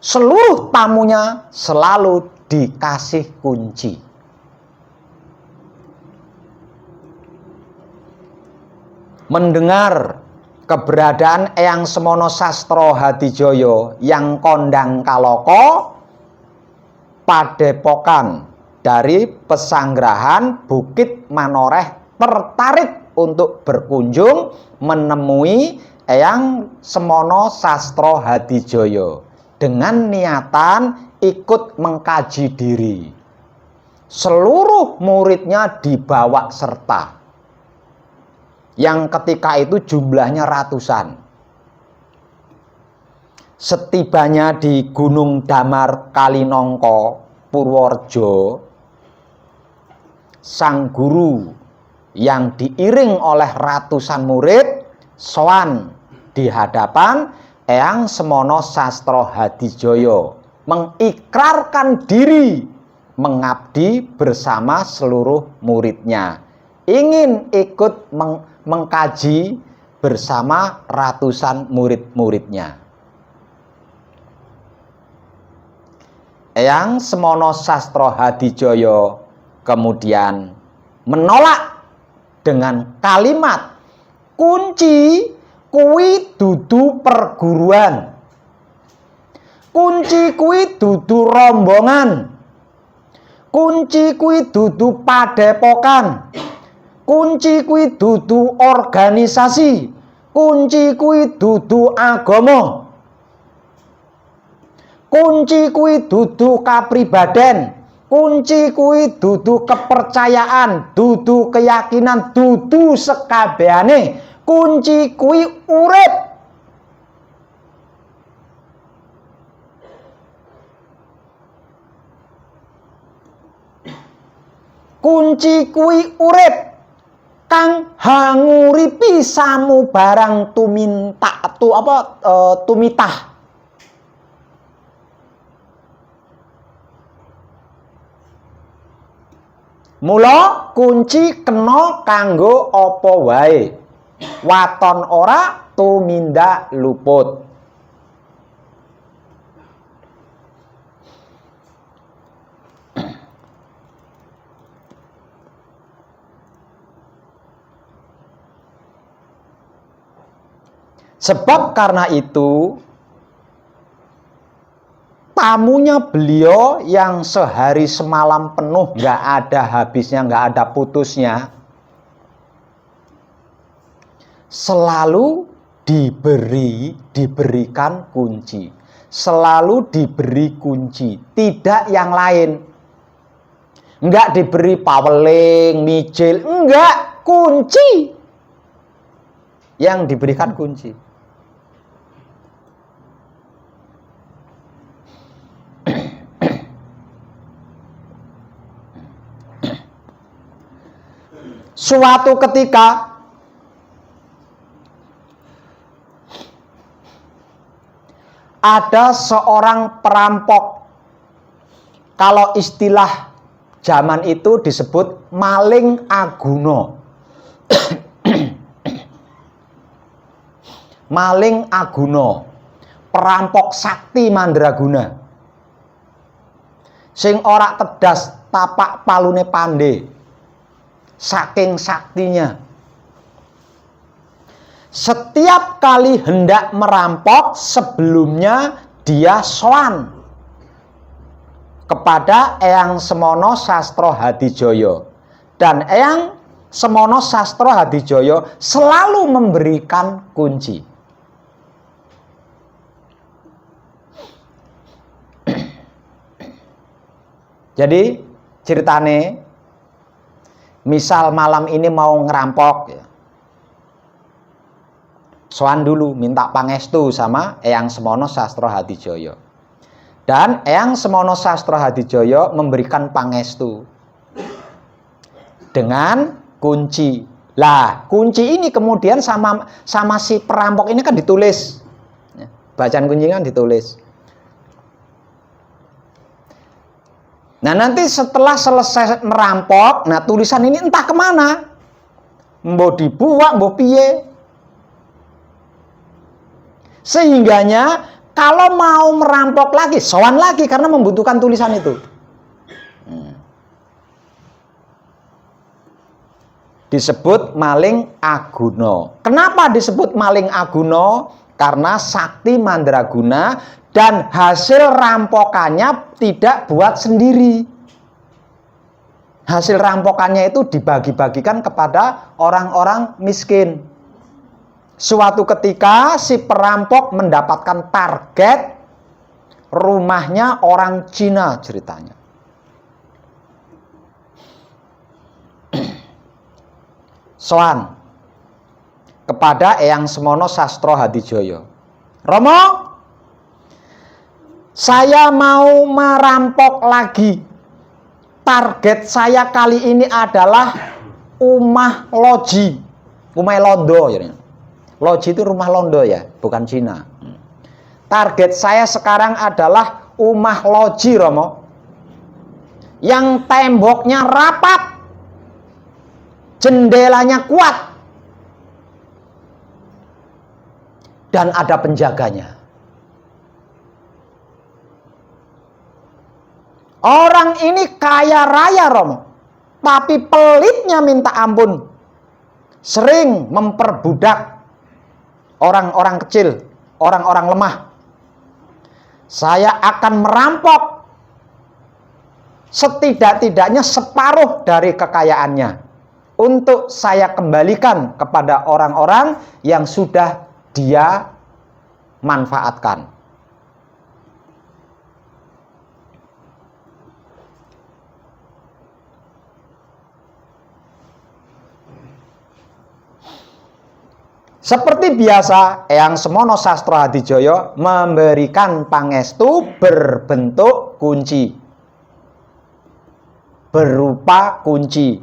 Seluruh tamunya selalu dikasih kunci. Mendengar keberadaan Eyang Semono Sastro Hadijoyo yang kondang kaloko, padepokan dari pesanggrahan Bukit Manoreh tertarik untuk berkunjung menemui Eyang Semono Sastro Hadijoyo dengan niatan ikut mengkaji diri. Seluruh muridnya dibawa serta, yang ketika itu jumlahnya ratusan. Setibanya di Gunung Damar Kalinongko, Purworejo, sang guru yang diiring oleh ratusan murid sowan di hadapan Eyang Semono Sastro Hadijoyo, mengikrarkan diri mengabdi bersama seluruh muridnya, ingin ikut mengkaji bersama ratusan murid-muridnya. Eyang Semono Sastro Hadijoyo kemudian menolak dengan kalimat, kunci kuwi dudu perguruan, kunci kuwi dudu rombongan, kunci kuwi dudu padepokan, kunci kuwi dudu organisasi, kunci kuwi dudu agama, kunci kuwi dudu kapribaden, kunci kuwi dudu kepercayaan, dudu keyakinan, dudu sekabehane. Kunci kuwi urip. kunci kuwi urip kang hanguripi samubarang tumitah. Mula kunci kena kanggo apa wae. Waton ora tumindak luput. Sebab karena itu tamunya beliau yang sehari semalam penuh nggak ada habisnya, nggak ada putusnya, selalu diberikan kunci, selalu diberi kunci, tidak yang lain. Nggak diberi paweling, mijil, enggak, kunci. Yang diberikan kunci. Suatu ketika ada seorang perampok. Kalau istilah zaman itu disebut maling aguno. Maling aguno, perampok sakti mandraguna. Sing ora tedas tapak palune pandhe. Saking saktinya. Setiap kali hendak merampok, sebelumnya dia sowan kepada Eyang Semono Sastro Hadijoyo. Dan Eyang Semono Sastro Hadijoyo selalu memberikan kunci. Jadi ceritane, misal malam ini mau ngerampok, ya, sowan dulu minta pangestu sama Eyang Semono Sastro Hadijoyo. Dan Eyang Semono Sastro Hadijoyo memberikan pangestu dengan kunci. Lah, kunci ini kemudian sama si perampok ini kan ditulis. Bacaan kunci kan ditulis. Nah, nanti setelah selesai merampok, nah tulisan ini entah kemana. Mbok dibuang, mbok piye. Sehingganya kalau mau merampok lagi, sowan lagi karena membutuhkan tulisan itu. Disebut maling aguno. Kenapa disebut maling aguno? Karena sakti mandraguna dan hasil rampokannya tidak buat sendiri. Hasil rampokannya itu dibagi-bagikan kepada orang-orang miskin. Suatu ketika si perampok mendapatkan target rumahnya orang Cina ceritanya. Soan kepada Eyang Semono Sastro Hadijoyo. Romo, saya mau merampok lagi. Target saya kali ini adalah Umah Loji. Umah Londo. Loji itu rumah Londo ya, bukan Cina. Target saya sekarang adalah Umah Loji, Romo. Yang temboknya rapat. Jendelanya kuat. Dan ada penjaganya. Orang ini kaya raya, Romo. Tapi pelitnya minta ampun. Sering memperbudak orang-orang kecil, orang-orang lemah. Saya akan merampok setidak-tidaknya separuh dari kekayaannya untuk saya kembalikan kepada orang-orang yang sudah dia manfaatkan. Seperti biasa, Eyang Semono Sastro Hadijoyo memberikan pangestu berbentuk kunci. berupa kunci.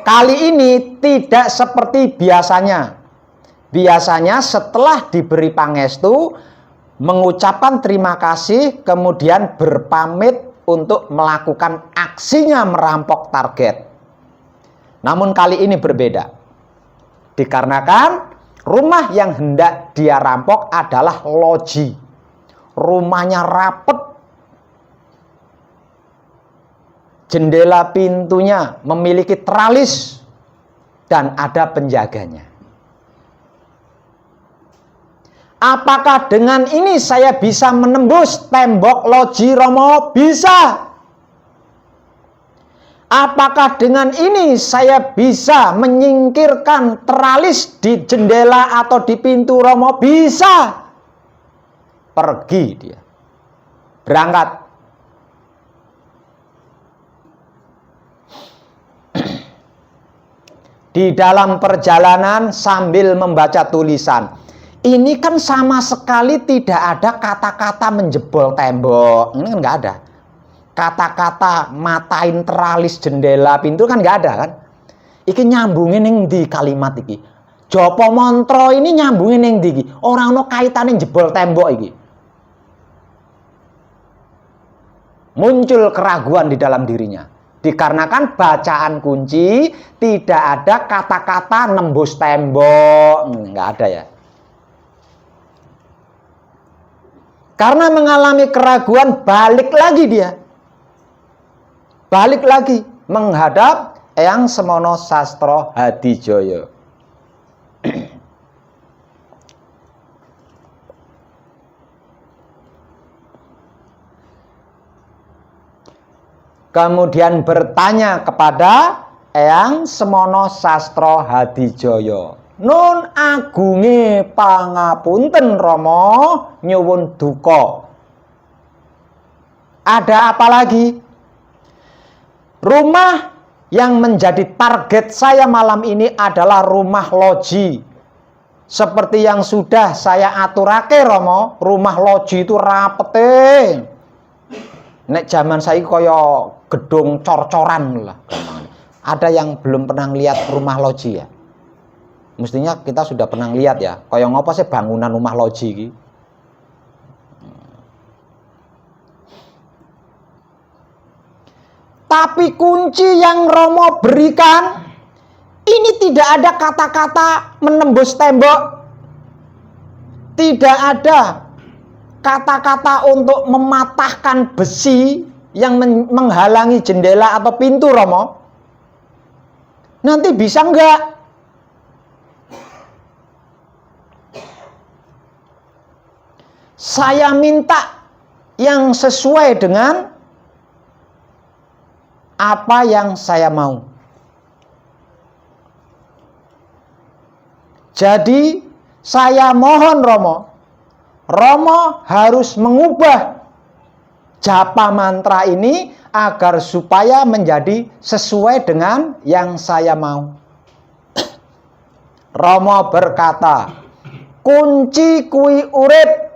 Kali ini tidak seperti biasanya. Biasanya setelah diberi pangestu, mengucapkan terima kasih, kemudian berpamit untuk melakukan aksinya merampok target. Namun kali ini berbeda. Dikarenakan rumah yang hendak dia rampok adalah loji. Rumahnya rapet. Jendela pintunya memiliki teralis dan ada penjaganya. Apakah dengan ini saya bisa menembus tembok loji Romo? Bisa. Apakah dengan ini saya bisa menyingkirkan teralis di jendela atau di pintu Romo? Bisa. Pergi dia. Berangkat. Di dalam perjalanan sambil membaca tulisan. Ini kan sama sekali tidak ada kata-kata menjebol tembok. Ini kan nggak ada. Kata-kata matain teralis jendela pintu kan nggak ada kan. Iki nyambungin yang di kalimat iki. Jopo Montro ini nyambungin yang di iki. Orang no kaitannya jebol tembok iki. Muncul keraguan di dalam dirinya. Dikarenakan bacaan kunci tidak ada kata-kata nembus tembok. Nggak ada ya. Karena mengalami keraguan, balik lagi dia. Balik lagi menghadap Eyang Semono Sastro Hadijoyo. Kemudian bertanya kepada Eyang Semono Sastro Hadijoyo. Nun agunge pangapunten Romo, nyuwun duka. Ada apa lagi? Rumah yang menjadi target saya malam ini adalah rumah loji. Seperti yang sudah saya aturake Romo, rumah loji itu rapete. Nek zaman saya kaya gedung cor-coran lah. Ada yang belum pernah lihat rumah loji ya? Mestinya kita sudah pernah lihat ya. Kaya ngopo sih bangunan rumah loji iki? Tapi kunci yang Romo berikan ini tidak ada kata-kata menembus tembok. Tidak ada kata-kata untuk mematahkan besi yang menghalangi jendela atau pintu Romo. Nanti bisa enggak? Saya minta yang sesuai dengan apa yang saya mau. Jadi saya mohon Romo harus mengubah japa mantra ini agar supaya menjadi sesuai dengan yang saya mau. Romo berkata, kunci kui urip.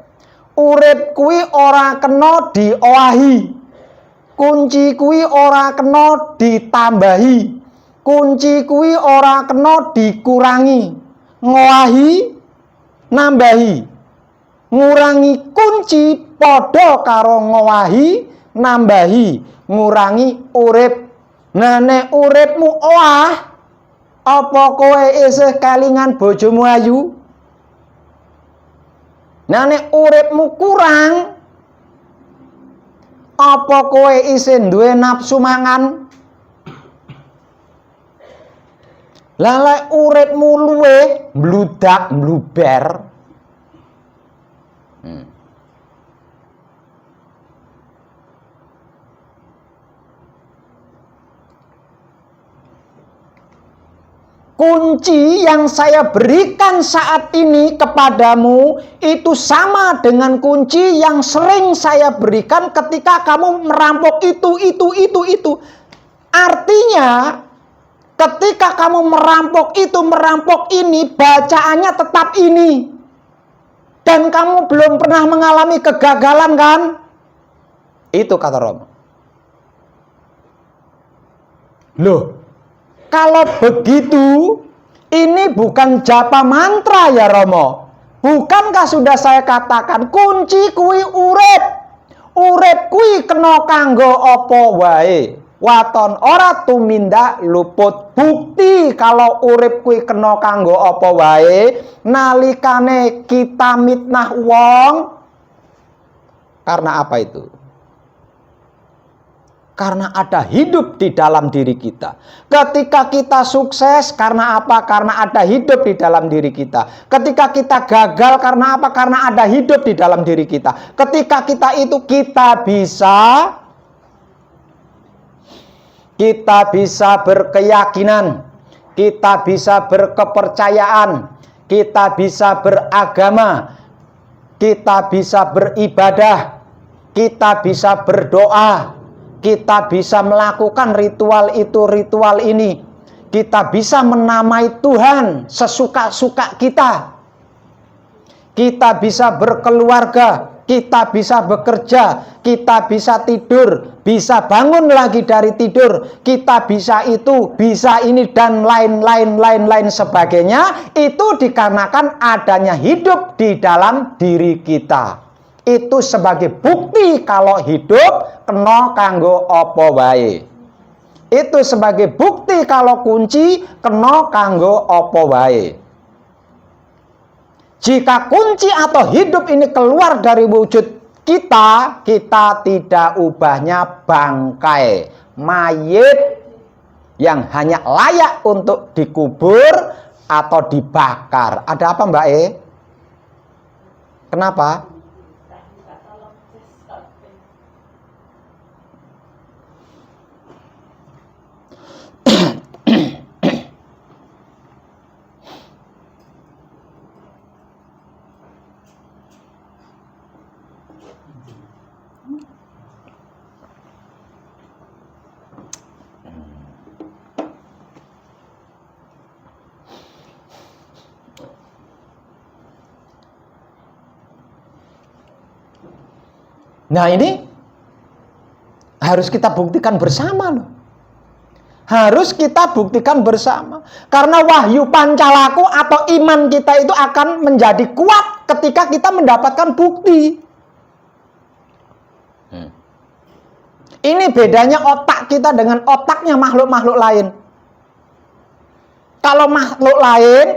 Urip kui ora kena diowahi. Kunci kui ora kena ditambahi. Kunci kui ora kena dikurangi. Ngowahi, nambahi. Ngurangi kunci padha karo ngowahi, nambahi, ngurangi urip. Nah nek uripmu owah, apa kowe isih kelingan bojomu ayu? Nah nek uripmu kurang, apa kowe isih duwe nafsu mangan? Lah lek uripmu luweh mbludak mbluber. Kunci yang saya berikan saat ini kepadamu itu sama dengan kunci yang sering saya berikan ketika kamu merampok itu. Artinya, ketika kamu merampok ini, bacaannya tetap ini. Dan kamu belum pernah mengalami kegagalan kan? Itu kata Romo. Loh, kalau begitu, ini bukan japa mantra ya Romo. Bukankah sudah saya katakan kunci kuwi urip. Urip kuwi kena kanggo apa wae. Waton ora tumindak luput. Bukti kalau urip kuwi kena kanggo apa wae nalikane kita mitnah wong. Karena apa itu? Karena ada hidup di dalam diri kita. Ketika kita sukses, karena apa? Karena ada hidup di dalam diri kita. Ketika kita gagal, karena apa? Karena ada hidup di dalam diri kita. Ketika kita itu kita bisa berkeyakinan, kita bisa berkepercayaan, kita bisa beragama, kita bisa beribadah, kita bisa berdoa, kita bisa melakukan ritual itu, ritual ini. Kita bisa menamai Tuhan sesuka-suka kita. Kita bisa berkeluarga, kita bisa bekerja, kita bisa tidur, bisa bangun lagi dari tidur, kita bisa itu, bisa ini, dan lain-lain sebagainya. Itu dikarenakan adanya hidup di dalam diri kita. Itu sebagai bukti kalau hidup kena kanggo apa wae. Itu sebagai bukti kalau kunci kena kanggo apa wae. Jika kunci atau hidup ini keluar dari wujud kita, kita tidak ubahnya bangkai, mayit yang hanya layak untuk dikubur atau dibakar. Ada apa Mbak E? Kenapa? Nah ini harus kita buktikan bersama loh. Harus kita buktikan bersama. Karena wahyu pancalaku atau iman kita itu akan menjadi kuat ketika kita mendapatkan bukti. Ini bedanya otak kita dengan otaknya makhluk-makhluk lain. Kalau makhluk lain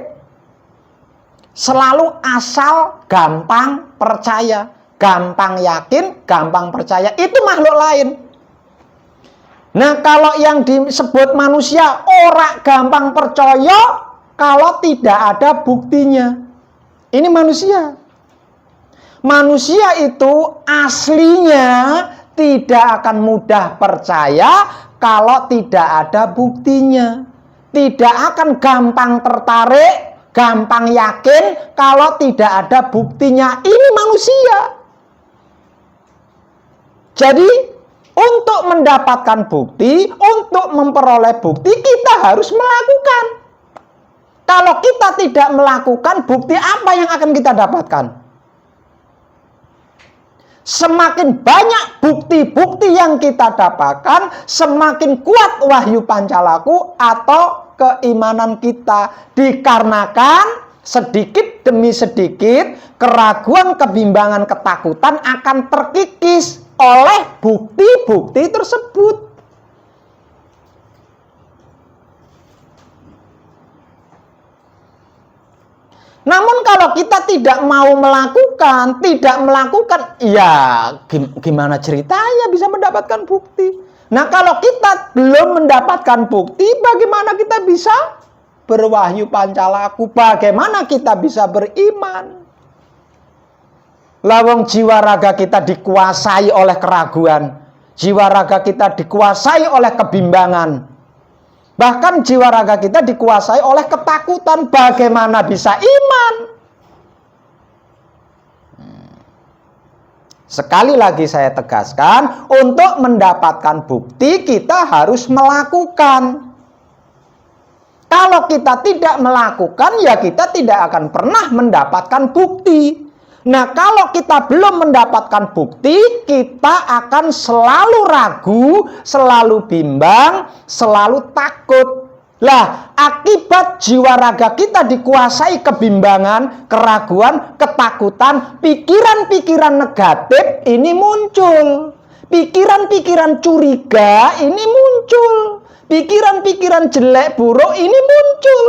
selalu asal gampang percaya, gampang yakin, gampang percaya. Itu makhluk lain. Nah, kalau yang disebut manusia ora gampang percaya kalau tidak ada buktinya. Ini manusia. Manusia itu aslinya tidak akan mudah percaya kalau tidak ada buktinya. Tidak akan gampang tertarik, gampang yakin kalau tidak ada buktinya. Ini manusia. Jadi untuk mendapatkan bukti, untuk memperoleh bukti, kita harus melakukan. Kalau kita tidak melakukan, bukti apa yang akan kita dapatkan? Semakin banyak bukti-bukti yang kita dapatkan, semakin kuat wahyu pancalaku atau keimanan kita. Dikarenakan sedikit demi sedikit, keraguan, kebimbangan, ketakutan akan terkikis oleh bukti-bukti tersebut. Namun kalau kita tidak mau melakukan, ya gimana ceritanya bisa mendapatkan bukti? Nah, kalau kita belum mendapatkan bukti, bagaimana kita bisa berwahyu pancalaku? Bagaimana kita bisa beriman? Lawang jiwa raga kita dikuasai oleh keraguan, jiwa raga kita dikuasai oleh kebimbangan, bahkan jiwa raga kita dikuasai oleh ketakutan. Bagaimana bisa iman? Sekali lagi saya tegaskan, untuk mendapatkan bukti kita harus melakukan. Kalau kita tidak melakukan, ya kita tidak akan pernah mendapatkan bukti. Nah, kalau kita belum mendapatkan bukti, kita akan selalu ragu, selalu bimbang, selalu takut. Lah, akibat jiwa raga kita dikuasai kebimbangan, keraguan, ketakutan, pikiran-pikiran negatif ini muncul. Pikiran-pikiran curiga ini muncul. Pikiran-pikiran jelek buruk ini muncul.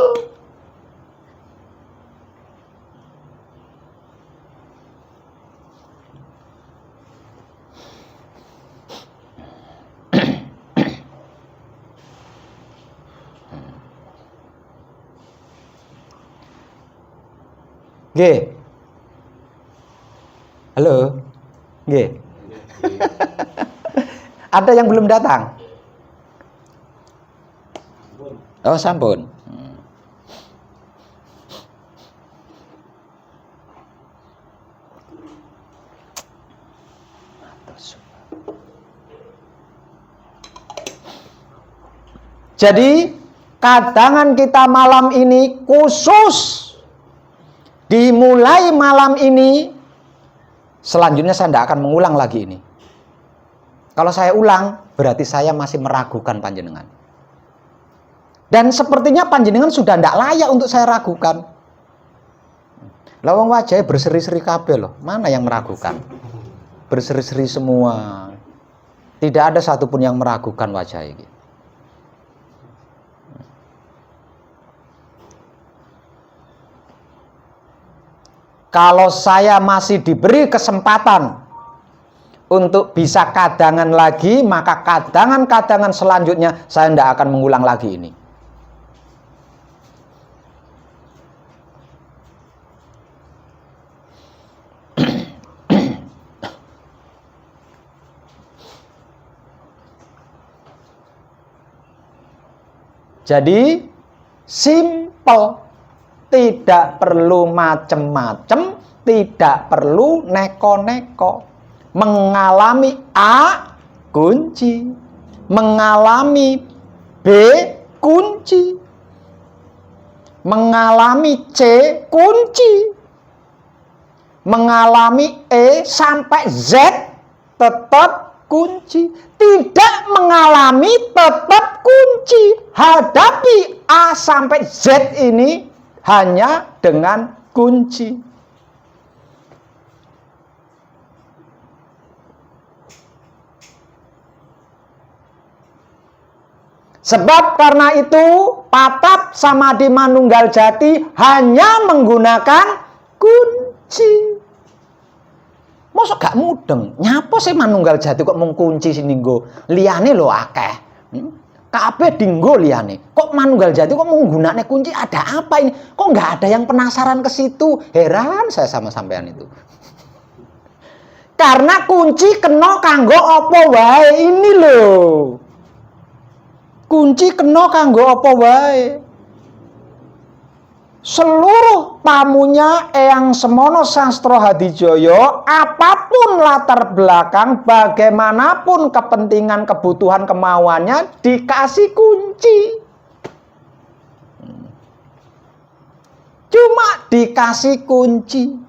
Nggih. Halo. Nggih. Ada yang belum datang? Oh, sampun. Jadi, kadangan kita malam ini khusus dimulai malam ini. Selanjutnya saya tidak akan mengulang lagi ini. Kalau saya ulang, berarti saya masih meragukan panjenengan. Dan sepertinya panjenengan sudah tidak layak untuk saya ragukan. Lawang wajahnya berseri-seri kabeh loh. Mana yang meragukan? Berseri-seri semua. Tidak ada satupun yang meragukan wajah ini. Kalau saya masih diberi kesempatan untuk bisa kadangan lagi, maka kadangan-kadangan selanjutnya saya tidak akan mengulang lagi ini. Jadi simple. Tidak perlu macem-macem, tidak perlu neko-neko. Mengalami A, kunci. Mengalami B, kunci. Mengalami C, kunci. Mengalami E sampai Z, tetap kunci. Tidak mengalami, tetap kunci. Hadapi A sampai Z ini hanya dengan kunci. Sebab karena itu Patap Samadhi Manunggal Jati hanya menggunakan kunci. Masa gak mudeng? Nyapa sih Manunggal Jati kok mung kunci sini nggo? Liyane lho akeh. Kabeh dinggo liyane. Kok Manunggal Jati kok menggunakan kunci? Ada apa ini? Kok nggak ada yang penasaran ke situ? Heran saya sama sampean itu. Karena kunci kena kanggo apa wae ini loh. Kunci kena kanggo apa wae. Seluruh tamunya Eyang Semono Sastro Hadijoyo, apapun latar belakang, bagaimanapun kepentingan, kebutuhan, kemauannya, dikasih kunci. Cuma dikasih kunci.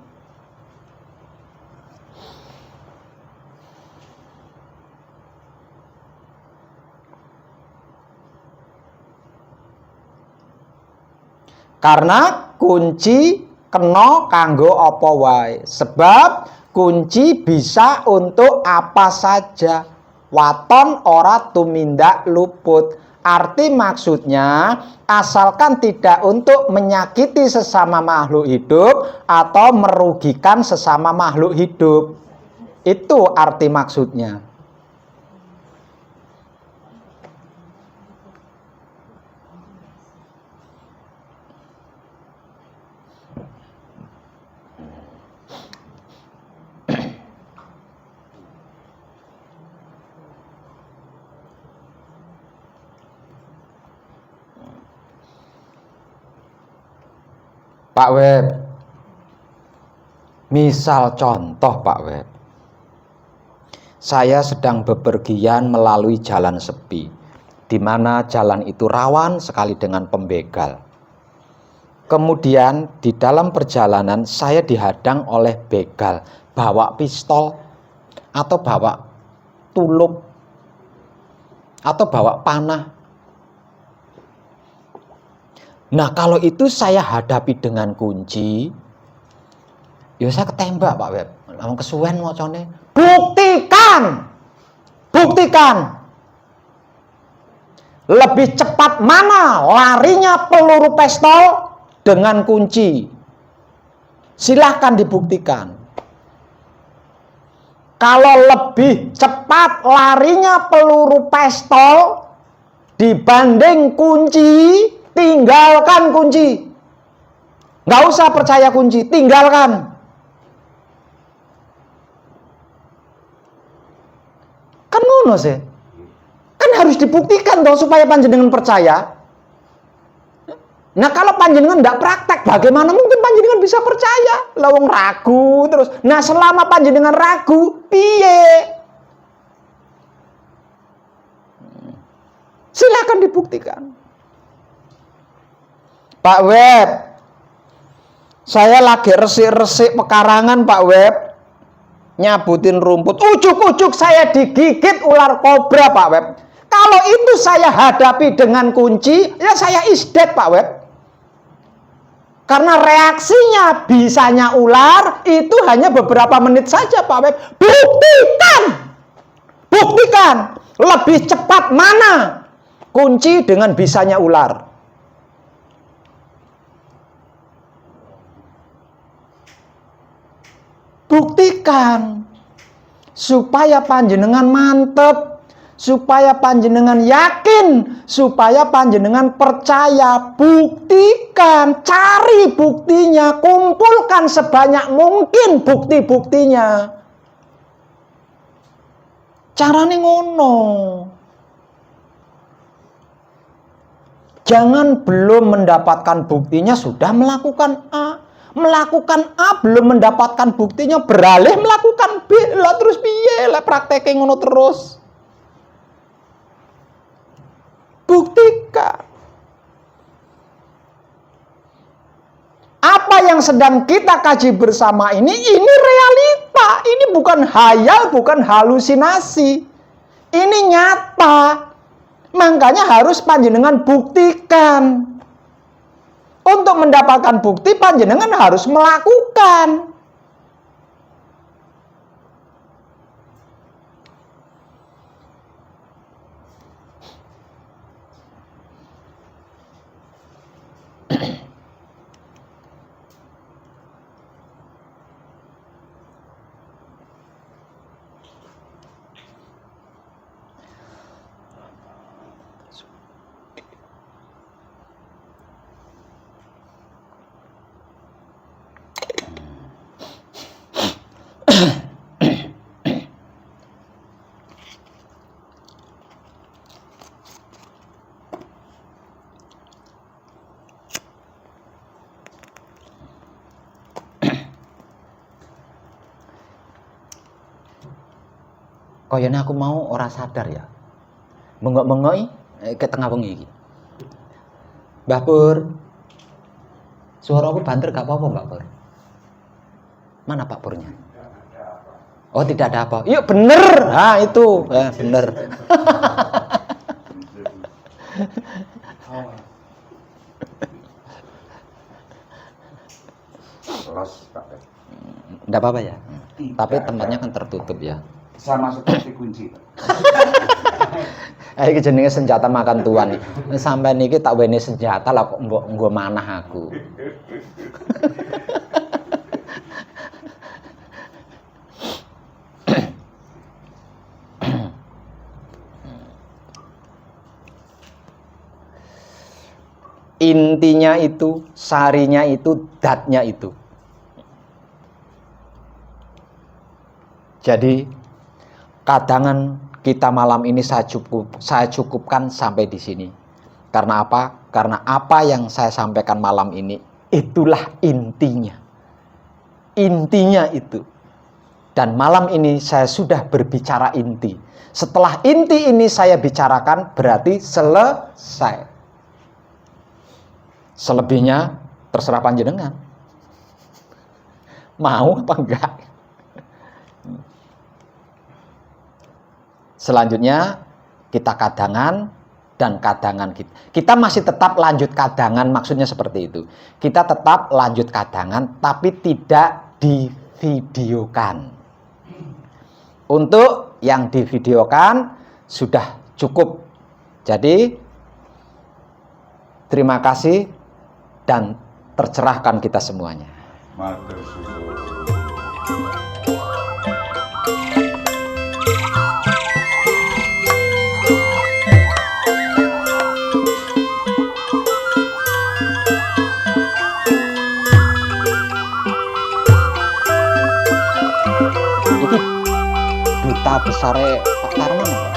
Karena kunci kena kanggo apa wae. Sebab kunci bisa untuk apa saja. Waton ora tumindak luput. Arti maksudnya asalkan tidak untuk menyakiti sesama makhluk hidup atau merugikan sesama makhluk hidup. Itu arti maksudnya. Pak Web, misal contoh Pak Web, saya sedang bepergian melalui jalan sepi, di mana jalan itu rawan sekali dengan pembegal. Kemudian di dalam perjalanan saya dihadang oleh begal, bawa pistol atau bawa tulup atau bawa panah. Nah, kalau itu saya hadapi dengan kunci, ya saya ketembak Pak Web. Langsung kesuwen mocone. Buktikan. Buktikan. Lebih cepat mana larinya peluru pistol dengan kunci. Silahkan dibuktikan. Kalau lebih cepat larinya peluru pistol dibanding kunci, tinggalkan kunci. Nggak usah percaya kunci, tinggalkan. Kan ngono sih. Kan harus dibuktikan dong supaya panjenengan percaya. Nah, kalau panjenengan tidak praktek, bagaimana mungkin panjenengan bisa percaya? Lawang ragu terus. Nah, selama panjenengan ragu, piye? Silakan dibuktikan. Pak Web, saya lagi resik-resik pekarangan Pak Web, nyabutin rumput, ujuk-ujuk saya digigit ular kobra Pak Web. Kalau itu saya hadapi dengan kunci, ya saya isdet Pak Web. Karena reaksinya bisanya ular itu hanya beberapa menit saja Pak Web. Buktikan. Buktikan. Lebih cepat mana kunci dengan bisanya ular. Buktikan. Supaya panjenengan mantep. Supaya panjenengan yakin, supaya panjenengan percaya, buktikan, cari buktinya, kumpulkan sebanyak mungkin bukti-buktinya. Carane ngono. Jangan belum mendapatkan buktinya sudah melakukan A. Melakukan A belum mendapatkan buktinya beralih melakukan B. Lah terus piye? Lah prakteknya ngono terus. Buktikan. Apa yang sedang kita kaji bersama ini realita. Ini bukan hayal, bukan halusinasi. Ini nyata. Makanya harus panjenengan buktikan. Untuk mendapatkan bukti, panjenengan harus melakukan. Koyone aku mau ora sadar ya. Bengok-bengoki ke tengah bengi iki. Mbah Pur. Suara aku banter gak apa-apa Mbak Pur? Mana Pak Purnya? Oh, tidak ada apa. Yuk bener. Ah, itu. Bener. Enggak apa-apa ya. Tapi tempatnya kan tertutup ya. Sama seperti kunci. Iki jenenge senjata makan tuan. Sampai niki tak wene senjata lah kok mbok nggo manah aku. Intinya itu, sarinya itu, datnya itu. Jadi kadangan kita malam ini saya cukupkan sampai di sini. Karena apa? Karena apa yang saya sampaikan malam ini itulah intinya. Intinya itu. Dan malam ini saya sudah berbicara inti. Setelah inti ini saya bicarakan berarti selesai. Selebihnya Terserah panjenengan. Mau apa enggak? Selanjutnya kita kadangan, dan kadangan kita masih tetap lanjut kadangan, maksudnya seperti itu. Kita tetap lanjut kadangan tapi tidak divideokan. Untuk yang divideokan sudah cukup. Jadi terima kasih dan tercerahkan kita semuanya. Matur suwun. Duta besare Pak Tarman.